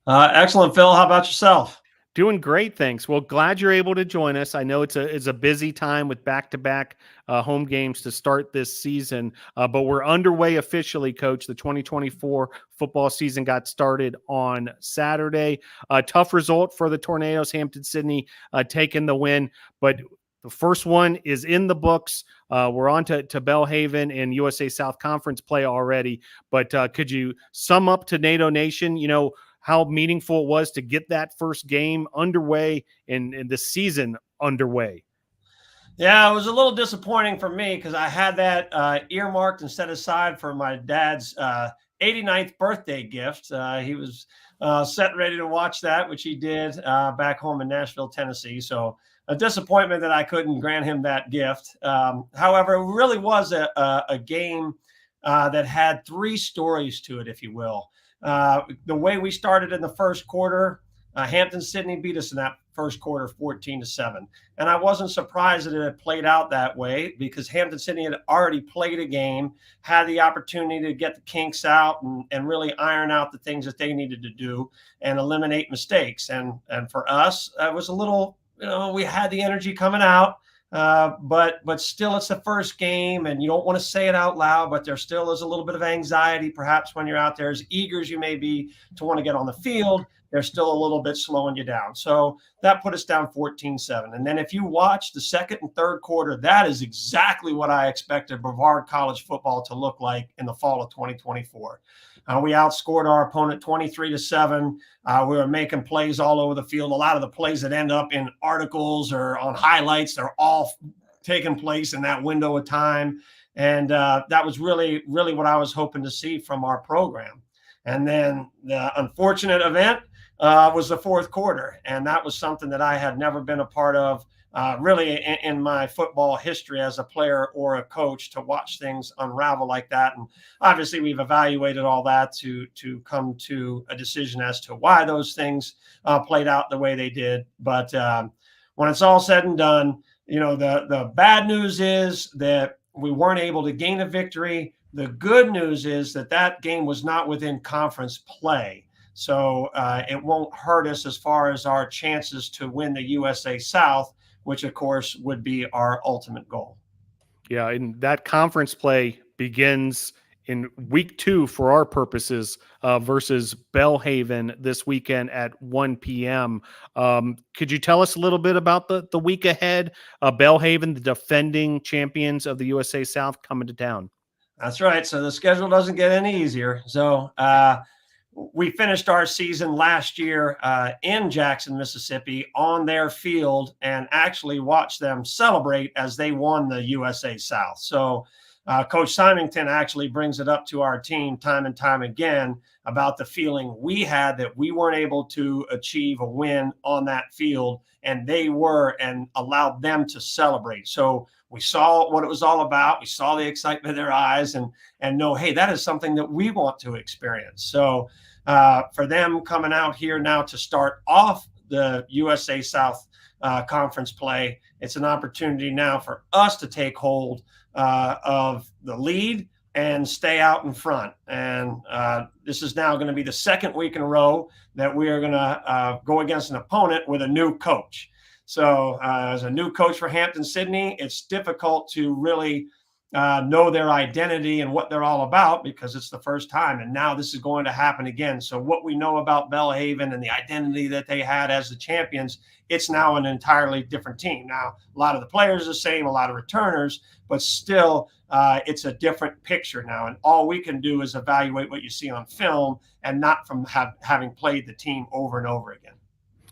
Excellent, Phil. How about yourself? Doing great, thanks. Well, glad you're able to join us. I know it's a busy time with back-to-back home games to start this season, but we're underway officially, Coach. The 2024 football season got started on Saturday. Tough result for the Tornadoes. Hampton-Sydney taking the win, but the first one is in the books. We're on to Belhaven and USA South Conference play already, but could you sum up to Tornado Nation, how meaningful it was to get that first game underway and the season underway? Yeah, it was a little disappointing for me because I had that earmarked and set aside for my dad's 89th birthday gift. He was set ready to watch that, which he did back home in Nashville, Tennessee. So a disappointment that I couldn't grant him that gift. However, it really was a game that had three stories to it, if you will. The way we started in the first quarter, Hampton-Sydney beat us in that first quarter 14-7. And I wasn't surprised that it had played out that way because Hampton-Sydney had already played a game, had the opportunity to get the kinks out and really iron out the things that they needed to do and eliminate mistakes. And for us, it was a little, we had the energy coming out. But still, it's the first game, and you don't want to say it out loud, but there still is a little bit of anxiety, perhaps when you're out there, as eager as you may be to want to get on the field, they're still a little bit slowing you down. So that put us down 14-7. And then if you watch the second and third quarter, that is exactly what I expected Brevard College football to look like in the fall of 2024. We outscored our opponent 23-7. We were making plays all over the field. A lot of the plays that end up in articles or on highlights, they're all taking place in that window of time. And that was really, really what I was hoping to see from our program. And then the unfortunate event was the fourth quarter. And that was something that I had never been a part of really in my football history as a player or a coach, to watch things unravel like that. And obviously we've evaluated all that to come to a decision as to why those things played out the way they did. But when it's all said and done, the bad news is that we weren't able to gain a victory. The good news is that game was not within conference play. So it won't hurt us as far as our chances to win the USA South, which of course would be our ultimate goal. Yeah, and that conference play begins in week 2 for our purposes versus Belhaven this weekend at 1 p.m. Could you tell us a little bit about the week ahead? Belhaven, the defending champions of the USA South, coming to town. That's right. So the schedule doesn't get any easier. So we finished our season last year in Jackson, Mississippi, on their field, and actually watched them celebrate as they won the USA South. So Coach Symington actually brings it up to our team time and time again about the feeling we had that we weren't able to achieve a win on that field, and they were, and allowed them to celebrate. So we saw what it was all about. We saw the excitement in their eyes and know, hey, that is something that we want to experience. So for them coming out here now to start off the USA South conference play, it's an opportunity now for us to take hold of the lead and stay out in front. And this is now going to be the second week in a row that we are going to go against an opponent with a new coach. So as a new coach for Hampton-Sydney, it's difficult to really know their identity and what they're all about because it's the first time. And now this is going to happen again. So what we know about Belhaven and the identity that they had as the champions, it's now an entirely different team. Now, a lot of the players are the same, a lot of returners, but still it's a different picture now. And all we can do is evaluate what you see on film and not from having played the team over and over again.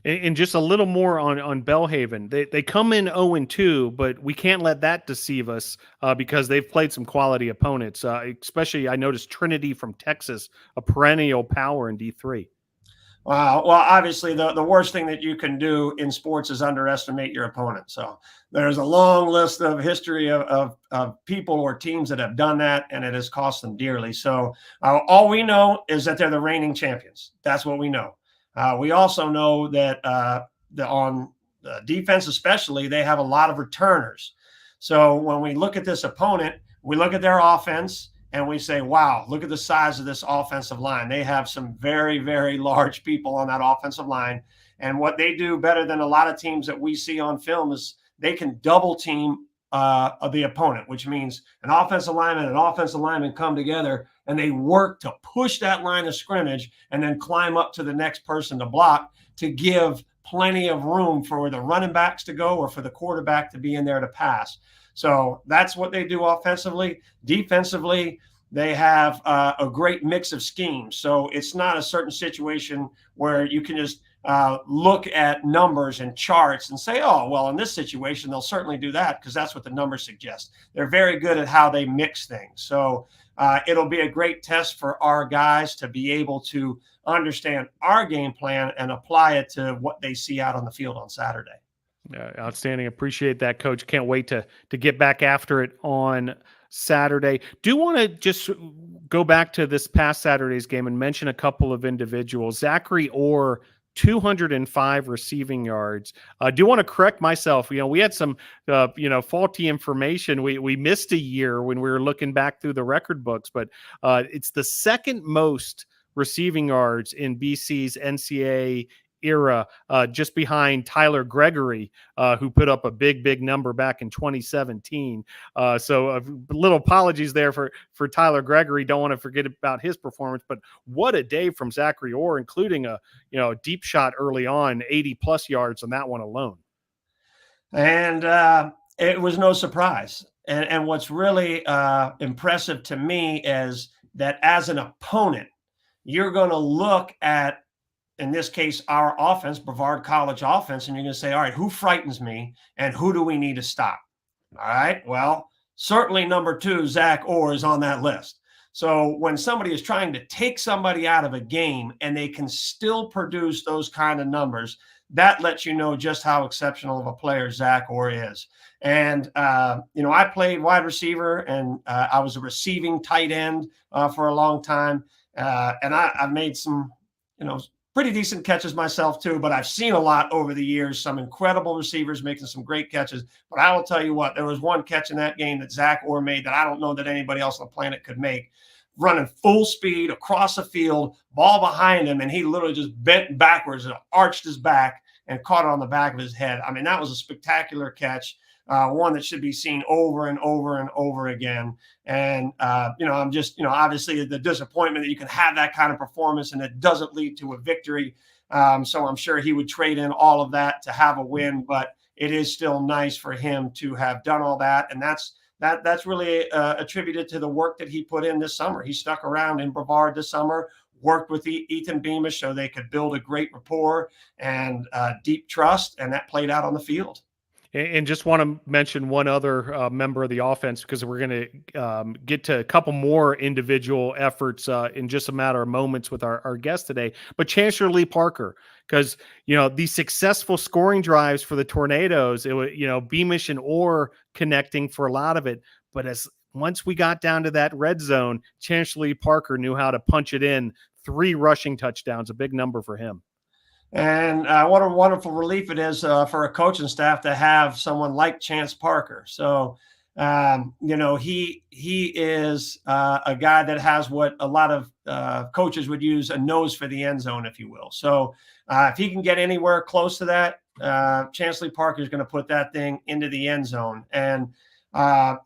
And just a little more on Belhaven. They come in 0-2, but we can't let that deceive us because they've played some quality opponents, especially I noticed Trinity from Texas, a perennial power in D3. Wow. Well, obviously, the worst thing that you can do in sports is underestimate your opponent. So there's a long list of history of people or teams that have done that, and it has cost them dearly. So all we know is that they're the reigning champions. That's what we know. We also know that on the defense especially, they have a lot of returners. So when we look at this opponent, we look at their offense and we say, wow, look at the size of this offensive line. They have some very, very large people on that offensive line. And what they do better than a lot of teams that we see on film is they can double team the opponent, which means an offensive lineman and an offensive lineman come together and they work to push that line of scrimmage and then climb up to the next person to block, to give plenty of room for the running backs to go or for the quarterback to be in there to pass. So that's what they do offensively. Defensively, they have a great mix of schemes. So it's not a certain situation where you can just look at numbers and charts and say, oh, well, in this situation, they'll certainly do that because that's what the numbers suggest. They're very good at how they mix things. So it'll be a great test for our guys to be able to understand our game plan and apply it to what they see out on the field on Saturday. Outstanding. Appreciate that, Coach. Can't wait to get back after it on Saturday. Do want to just go back to this past Saturday's game and mention a couple of individuals. Zachary Orr, 205 receiving yards. Do want to correct myself. We had some, faulty information. We missed a year when we were looking back through the record books, but it's the second most receiving yards in BC's NCAA era, just behind Tyler Gregory, who put up a big number back in 2017. So little apologies there for Tyler Gregory. Don't want to forget about his performance, but what a day from Zachary Orr, including a deep shot early on, 80+ yards on that one alone. And it was no surprise. And what's really impressive to me is that as an opponent, you're going to look at, in this case, our offense, Brevard College offense, and you're going to say, all right, who frightens me and who do we need to stop? All right, well, certainly number 2, Zach Orr, is on that list. So when somebody is trying to take somebody out of a game and they can still produce those kind of numbers, that lets you know just how exceptional of a player Zach Orr is. And, I played wide receiver and I was a receiving tight end for a long time. And I've made some, pretty decent catches myself too, but I've seen a lot over the years, some incredible receivers making some great catches. But I will tell you what, there was one catch in that game that Zach Orr made that I don't know that anybody else on the planet could make. Running full speed across the field, ball behind him, and he literally just bent backwards and arched his back and caught it on the back of his head. I mean, that was a spectacular catch. One that should be seen over and over and over again. And, I'm just, obviously the disappointment that you can have that kind of performance and it doesn't lead to a victory. So I'm sure he would trade in all of that to have a win, but it is still nice for him to have done all that. And that's really attributed to the work that he put in this summer. He stuck around in Brevard this summer, worked with Ethan Beamish so they could build a great rapport and deep trust, and that played out on the field. And just want to mention one other member of the offense, because we're going to get to a couple more individual efforts in just a matter of moments with our guest today. But Chancellor Lee Parker, because, these successful scoring drives for the Tornadoes, it was, Beamish and Orr connecting for a lot of it. But once we got down to that red zone, Chancellor Lee Parker knew how to punch it in. 3 rushing touchdowns, a big number for him. And what a wonderful relief it is for a coaching staff to have someone like Chance Parker. So, he is a guy that has what a lot of coaches would use, a nose for the end zone, if you will. So if he can get anywhere close to that, Chancellor Parker is going to put that thing into the end zone. And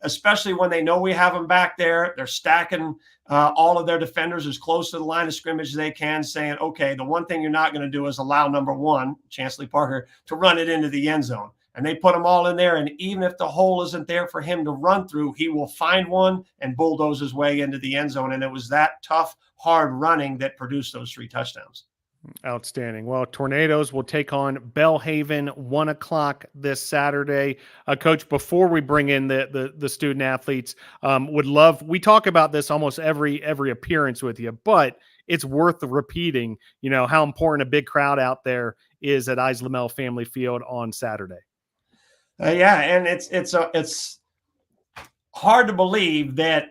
especially when they know we have them back there, they're stacking all of their defenders as close to the line of scrimmage as they can, saying, okay, the one thing you're not going to do is allow number 1, Chancellor Parker, to run it into the end zone. And they put them all in there. And even if the hole isn't there for him to run through, he will find one and bulldoze his way into the end zone. And it was that tough, hard running that produced those 3 touchdowns. Outstanding. Well, Tornadoes will take on Belhaven 1:00 this Saturday. Coach, before we bring in the student athletes, we talk about this almost every appearance with you, but it's worth repeating, how important a big crowd out there is at Isla Family Field on Saturday. And it's hard to believe that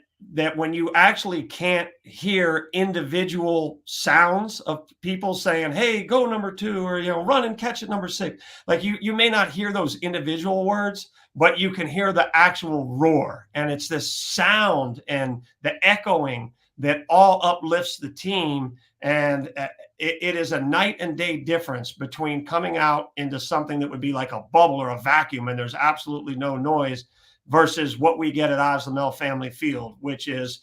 when you actually can't hear individual sounds of people saying, hey, go number 2, or, run and catch it number 6. Like you may not hear those individual words, but you can hear the actual roar. And it's this sound and the echoing that all uplifts the team And it is a night and day difference between coming out into something that would be like a bubble or a vacuum and there's absolutely no noise versus what we get at Oslamel Family Field, which is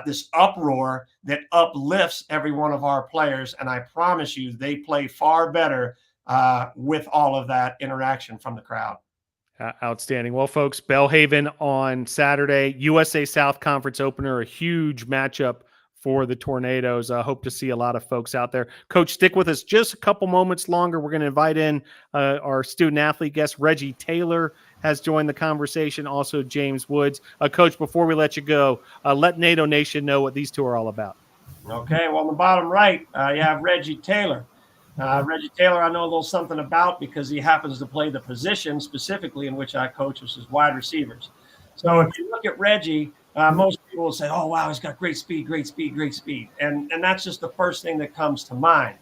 this uproar that uplifts every one of our players. And I promise you, they play far better with all of that interaction from the crowd. Outstanding. Well, folks, Belhaven on Saturday, USA South Conference opener, a huge matchup for the Tornadoes. I hope to see a lot of folks out there. Coach, stick with us just a couple moments longer. We're going to invite in our student athlete guest, Reggie Taylor has joined the conversation. Also, James Woods. Coach, before we let you go, let NATO Nation know what these two are all about. Okay, well, on the bottom right, you have Reggie Taylor. Reggie Taylor, I know a little something about because he happens to play the position specifically in which I coach, which is wide receivers. So if you look at Reggie, most people will say, oh, wow, he's got great speed, great speed, great speed. And that's just the first thing that comes to mind.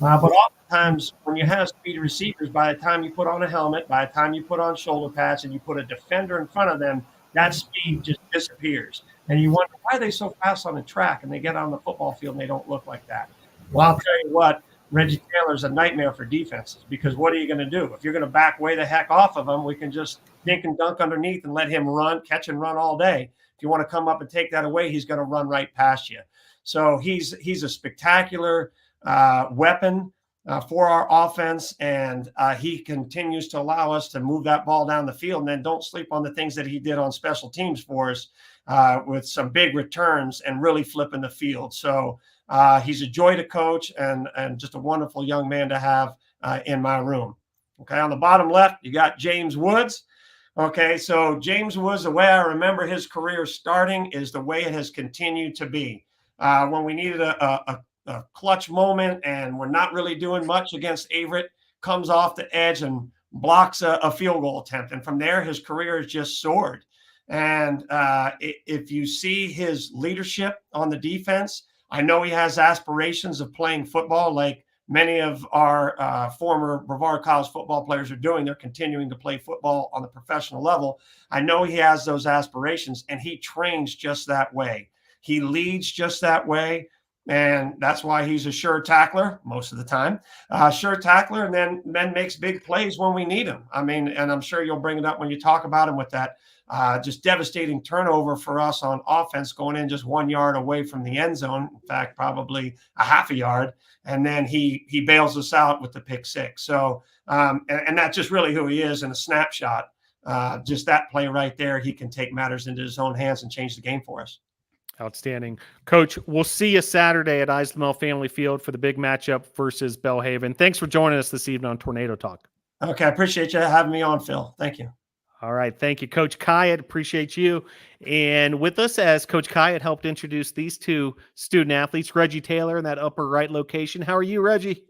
But oftentimes when you have speed receivers, by the time you put on a helmet, by the time you put on shoulder pads and you put a defender in front of them, that speed just disappears. And you wonder, why are they so fast on the track? And they get on the football field and they don't look like that. Well, I'll tell you what, Reggie Taylor is a nightmare for defenses because what are you going to do? If you're going to back way the heck off of him, we can just dink and dunk underneath and let him run, catch and run all day. If you want to come up and take that away, he's going to run right past you. So he's a spectacular weapon for our offense, and he continues to allow us to move that ball down the field. And then don't sleep on the things that he did on special teams for us with some big returns and really flipping the field. So he's a joy to coach and just a wonderful young man to have in my room. Okay, on the bottom left, you got James Woods. Okay, so James Woods, the way I remember his career starting is the way it has continued to be. When we needed a clutch moment and we're not really doing much against Averett, comes off the edge and blocks a field goal attempt. And from there, his career has just soared. And if you see his leadership on the defense, I know he has aspirations of playing football like many of our former Brevard College football players are doing. They're continuing to play football on the professional level. I know he has those aspirations, and he trains just that way. He leads just that way, and that's why he's a sure tackler most of the time. Sure tackler, and then makes big plays when we need him. I mean, and I'm sure you'll bring it up when you talk about him with that just devastating turnover for us on offense, going in just 1 yard away from the end zone. In fact, probably a half a yard. And then he bails us out with the pick six. So, and that's just really who he is in a snapshot. Just that play right there, he can take matters into his own hands and change the game for us. Outstanding. Coach, we'll see you Saturday at Islamel Family Field for the big matchup versus Belhaven. Thanks for joining us this evening on Tornado Talk. Okay, I appreciate you having me on, Phil. Thank you. All right. Thank you, Coach Kyatt. Appreciate you. And with us, as Coach Kyatt helped introduce these two student athletes, Reggie Taylor in that upper right location. How are you, Reggie?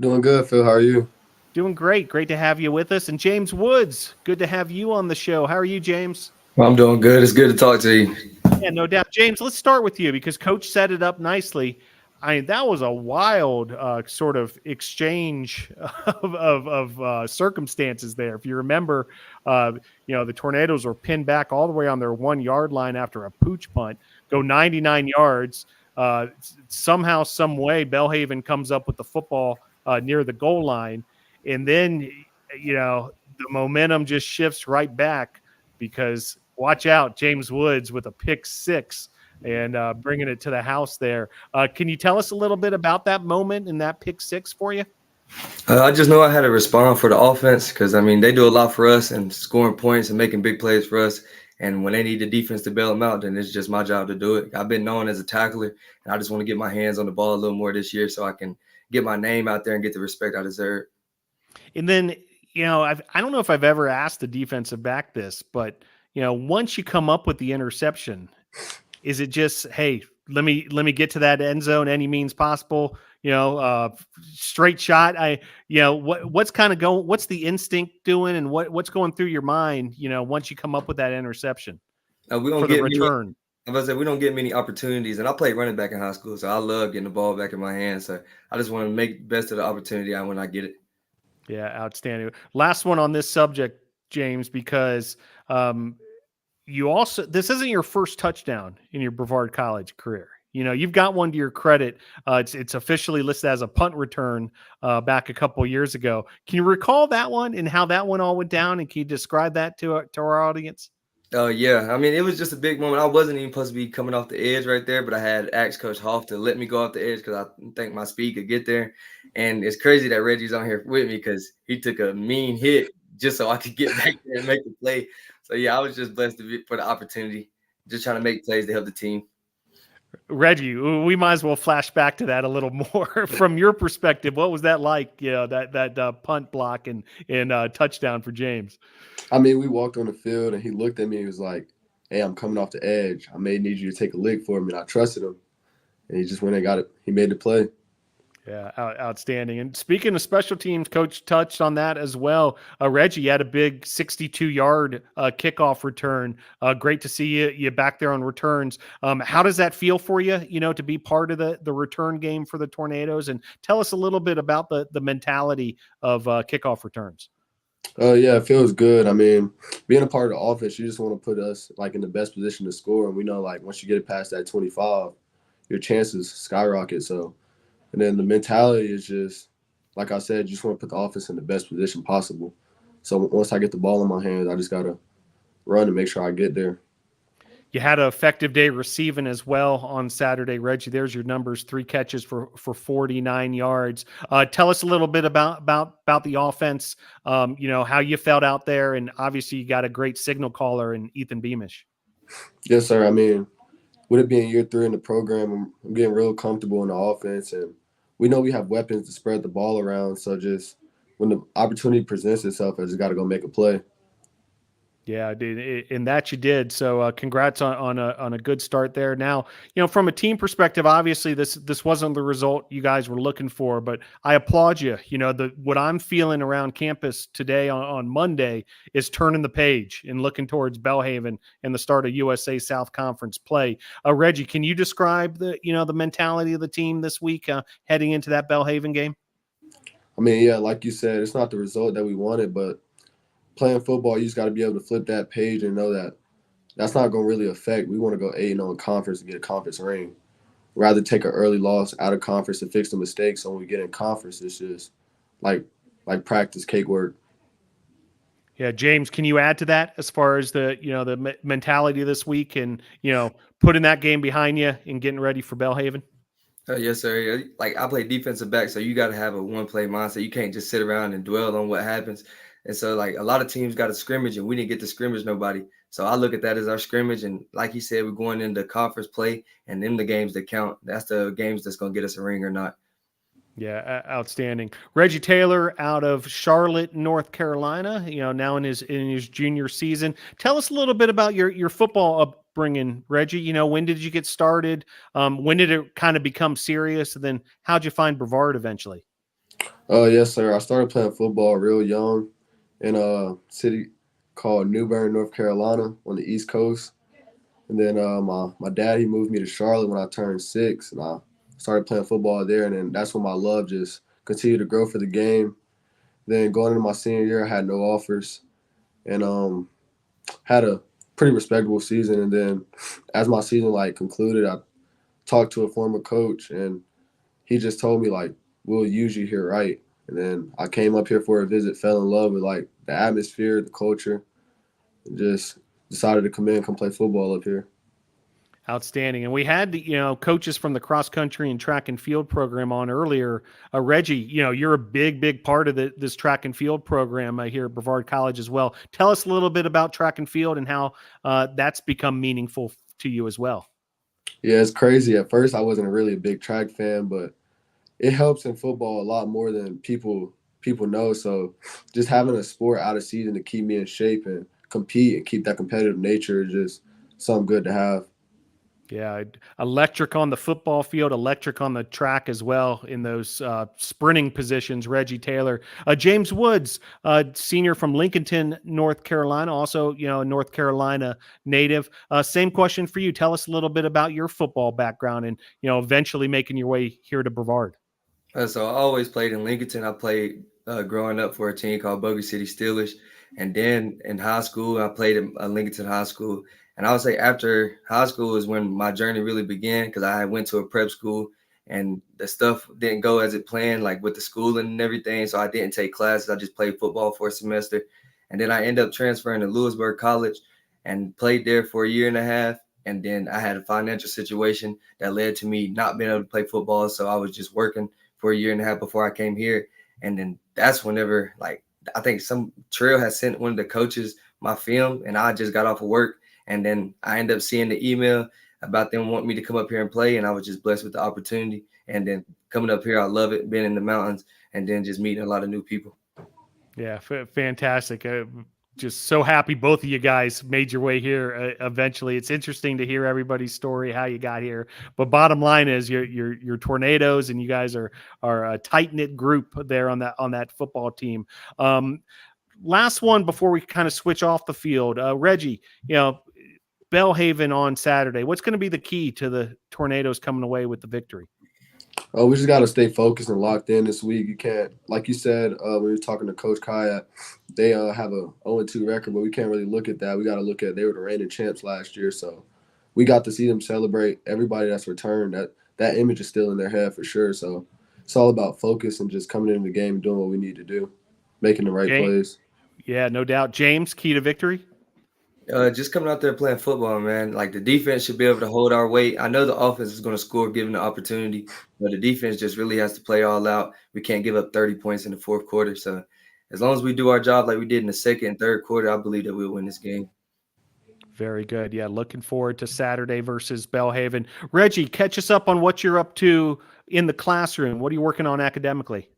Doing good, Phil. How are you? Doing great. Great to have you with us. And James Woods, good to have you on the show. How are you, James? Well, I'm doing good. It's good to talk to you. Yeah, no doubt. James, let's start with you because Coach set it up nicely. I mean, that was a wild sort of exchange of circumstances there. If you remember, the Tornadoes were pinned back all the way on their 1 yard line after a pooch punt, go 99 yards. Somehow, some way, Belhaven comes up with the football near the goal line. And then, the momentum just shifts right back because watch out, James Woods with a pick six. And bringing it to the house there. Can you tell us a little bit about that moment and that pick six for you? I just know I had to respond for the offense because, they do a lot for us and scoring points and making big plays for us. And when they need the defense to bail them out, then it's just my job to do it. I've been known as a tackler, and I just want to get my hands on the ball a little more this year so I can get my name out there and get the respect I deserve. And then, I don't know if I've ever asked the defensive back this, but, once you come up with the interception – is it just, hey, let me get to that end zone any means possible? Straight shot. What's kind of going? What's the instinct doing, and what's going through your mind? Once you come up with that interception, we don't for get the return. We don't get many opportunities, and I played running back in high school, so I love getting the ball back in my hands. So I just want to make the best of the opportunity when I get it. Yeah, outstanding. Last one on this subject, James, because this isn't your first touchdown in your Brevard College career. You've got one to your credit. It's officially listed as a punt return back a couple of years ago. Can you recall that one and how that one all went down? And can you describe that to our audience? Yeah. I mean, it was just a big moment. I wasn't even supposed to be coming off the edge right there, but I had asked Coach Hoff to let me go off the edge because I think my speed could get there. And it's crazy that Reggie's on here with me because he took a mean hit just so I could get back there and make the play. So, yeah, I was just blessed for the opportunity, just trying to make plays to help the team. Reggie, we might as well flash back to that a little more. From your perspective, what was that like, that punt block and touchdown for James? I mean, we walked on the field, and he looked at me. He was like, "Hey, I'm coming off the edge. I may need you to take a lick for me." And I trusted him, and he just went and got it. He made the play. Yeah, outstanding. And speaking of special teams, Coach touched on that as well. Reggie had a big 62-yard kickoff return. Great to see you back there on returns. How does that feel for you, to be part of the return game for the Tornadoes? And tell us a little bit about the mentality of kickoff returns. Yeah, it feels good. I mean, being a part of the offense, you just want to put us in the best position to score. And we know once you get it past that 25, your chances skyrocket. And then the mentality is just, like I said, you just want to put the offense in the best position possible. So once I get the ball in my hands, I just got to run and make sure I get there. You had an effective day receiving as well on Saturday, Reggie. There's your numbers: 3 catches for 49 yards. Tell us a little bit about the offense, how you felt out there. And obviously you got a great signal caller in Ethan Beamish. Yes, sir. I mean, with it being year 3 in the program, I'm getting real comfortable in the offense. And we know we have weapons to spread the ball around. So just when the opportunity presents itself, I just got to go make a play. Yeah, dude, and that you did. So congrats on a good start there. Now, from a team perspective, obviously this wasn't the result you guys were looking for, but I applaud you. What I'm feeling around campus today on Monday is turning the page and looking towards Belhaven and the start of USA South Conference play. Reggie, can you describe the mentality of the team this week heading into that Belhaven game? I mean, yeah, like you said, it's not the result that we wanted, but playing football, you just got to be able to flip that page and know that that's not going to really affect. We want to go 8-0 in conference and get a conference ring. Rather take an early loss out of conference and fix the mistakes. So when we get in conference, it's just like practice cakework. Yeah, James, can you add to that as far as the mentality of this week and putting that game behind you and getting ready for Belhaven? Yes, sir. I play defensive back, so you got to have a one-play mindset. You can't just sit around and dwell on what happens. And so, a lot of teams got a scrimmage, and we didn't get to scrimmage nobody. So I look at that as our scrimmage. And like you said, we're going into conference play, and then the games that count. That's the games that's going to get us a ring or not. Yeah, outstanding. Reggie Taylor out of Charlotte, North Carolina, now in his junior season. Tell us a little bit about your football upbringing, Reggie. When did you get started? When did it kind of become serious? And then how'd you find Brevard eventually? Yes, sir. I started playing football real young in a city called New Bern, North Carolina on the East Coast. And then my dad, he moved me to Charlotte when I turned 6, and I started playing football there. And then that's when my love just continued to grow for the game. Then going into my senior year, I had no offers and had a pretty respectable season. And then as my season concluded, I talked to a former coach, and he just told me we'll use you here, right? And then I came up here for a visit, fell in love with the atmosphere, the culture, and just decided to come play football up here. Outstanding. And we had coaches from the cross country and track and field program on earlier. Reggie, you're a big part of this track and field program here at Brevard College as well. Tell us a little bit about track and field and how that's become meaningful to you as well. Yeah, it's crazy. At first, I wasn't really a big track fan, but it helps in football a lot more than people know. So just having a sport out of season to keep me in shape and compete and keep that competitive nature is just something good to have. Yeah, electric on the football field, electric on the track as well in those sprinting positions. Reggie Taylor, James Woods, senior from Lincolnton, North Carolina, also North Carolina native. Same question for you. Tell us a little bit about your football background and eventually making your way here to Brevard. So I always played in Lincolnton. I played growing up for a team called Bogue City Steelers. And then in high school, I played at Lincolnton High School. And I would say after high school is when my journey really began, because I went to a prep school and the stuff didn't go as it planned, like with the schooling and everything. So I didn't take classes. I just played football for a semester. And then I ended up transferring to Lewisburg College and played there for a year and a half. And then I had a financial situation that led to me not being able to play football. So I was just working for a year and a half before I came here. And then that's whenever, like, I think some Trail had sent one of the coaches my film, and I just got off of work. And then I ended up seeing the email about them wanting me to come up here and play. And I was just blessed with the opportunity. And then coming up here, I love it, being in the mountains, and then just meeting a lot of new people. Yeah, fantastic. Just so happy both of you guys made your way here eventually. It's interesting to hear everybody's story, how you got here. But bottom line is you're Tornadoes, and you guys are a tight-knit group there on that football team. Last one before we kind of switch off the field. Reggie, Belhaven on Saturday. What's going to be the key to the Tornadoes coming away with the victory? Oh, we just got to stay focused and locked in this week. You can't, like you said, we were talking to Coach Kaya, they have a 0-2 record, but we can't really look at that. We got to look at they were the reigning champs last year, so we got to see them celebrate everybody that's returned. That image is still in their head for sure. So it's all about focus and just coming into the game and doing what we need to do, making the right plays. Yeah, no doubt. James, key to victory? Just coming out there playing football, man. Like, the defense should be able to hold our weight. I know the offense is going to score given the opportunity, but the defense just really has to play all out. We can't give up 30 points in the fourth quarter. So as long as we do our job like we did in the second and third quarter, I believe that we'll win this game. Very good. Yeah, looking forward to Saturday versus Belhaven. Reggie, catch us up on what you're up to in the classroom. What are you working on academically?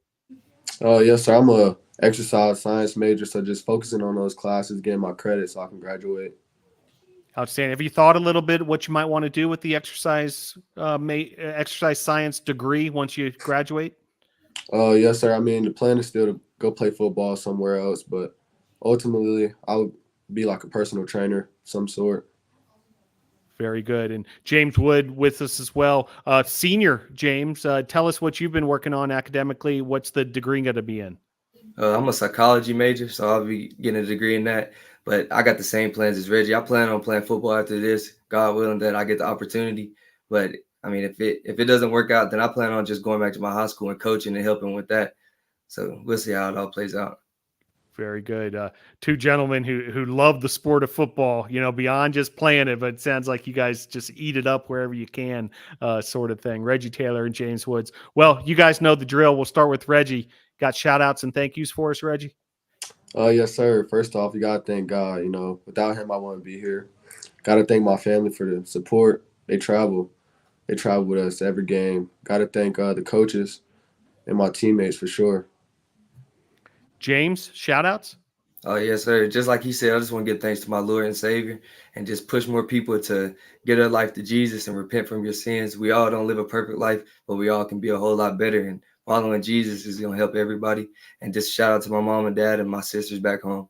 Yes, sir. I'm a exercise science major, so just focusing on those classes, getting my credit so I can graduate. Outstanding. Have you thought a little bit what you might want to do with the exercise science degree once you graduate? Yes, sir. I mean, the plan is still to go play football somewhere else, but ultimately I'll be like a personal trainer of some sort. Very good. And James Wood with us as well. Senior James, tell us what you've been working on academically. What's the degree going to be in? I'm a psychology major, so I'll be getting a degree in that. But I got the same plans as Reggie. I plan on playing football after this, God willing that I get the opportunity. But I mean, if it doesn't work out, then I plan on just going back to my high school and coaching and helping with that. So we'll see how it all plays out. Very good. Two gentlemen who love the sport of football, beyond just playing it, but it sounds like you guys just eat it up wherever you can, sort of thing. Reggie Taylor and James Woods. Well, you guys know the drill. We'll start with Reggie. Got shout outs and thank yous for us, Reggie? Yes, sir. First off, you got to thank God. Without him, I wouldn't be here. Got to thank my family for the support. They travel with us every game. Got to thank the coaches and my teammates for sure. James, shout outs? Oh, yes, sir. Just like he said, I just want to give thanks to my Lord and Savior and just push more people to give their life to Jesus and repent from your sins. We all don't live a perfect life, but we all can be a whole lot better. And following Jesus is going to help everybody. And just shout out to my mom and dad and my sisters back home.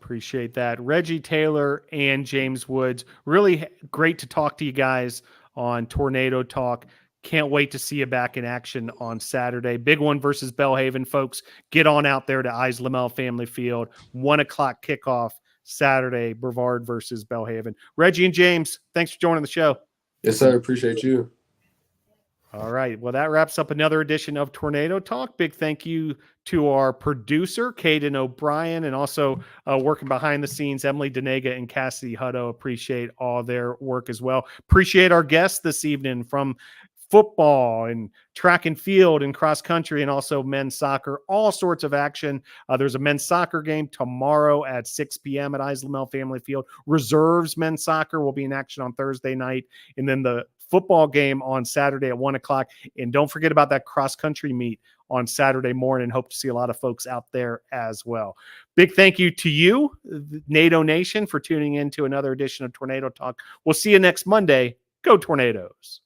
Appreciate that. Reggie Taylor and James Woods. Really great to talk to you guys on Tornado Talk. Can't wait to see you back in action on Saturday. Big one versus Belhaven, folks. Get on out there to Islamel Family Field. 1:00 kickoff Saturday, Brevard versus Belhaven. Reggie and James, thanks for joining the show. Yes, sir. Appreciate you. All right. Well, that wraps up another edition of Tornado Talk. Big thank you to our producer, Caden O'Brien, and also working behind the scenes, Emily Denega and Cassidy Hutto. Appreciate all their work as well. Appreciate our guests this evening from football and track and field and cross country and also men's soccer, all sorts of action. There's a men's soccer game tomorrow at 6 p.m. at Islamel Family Field. Reserves men's soccer will be in action on Thursday night. And then the football game on Saturday at 1:00. And don't forget about that cross country meet on Saturday morning. Hope to see a lot of folks out there as well. Big thank you to you, NATO Nation, for tuning in to another edition of Tornado Talk. We'll see you next Monday. Go Tornadoes.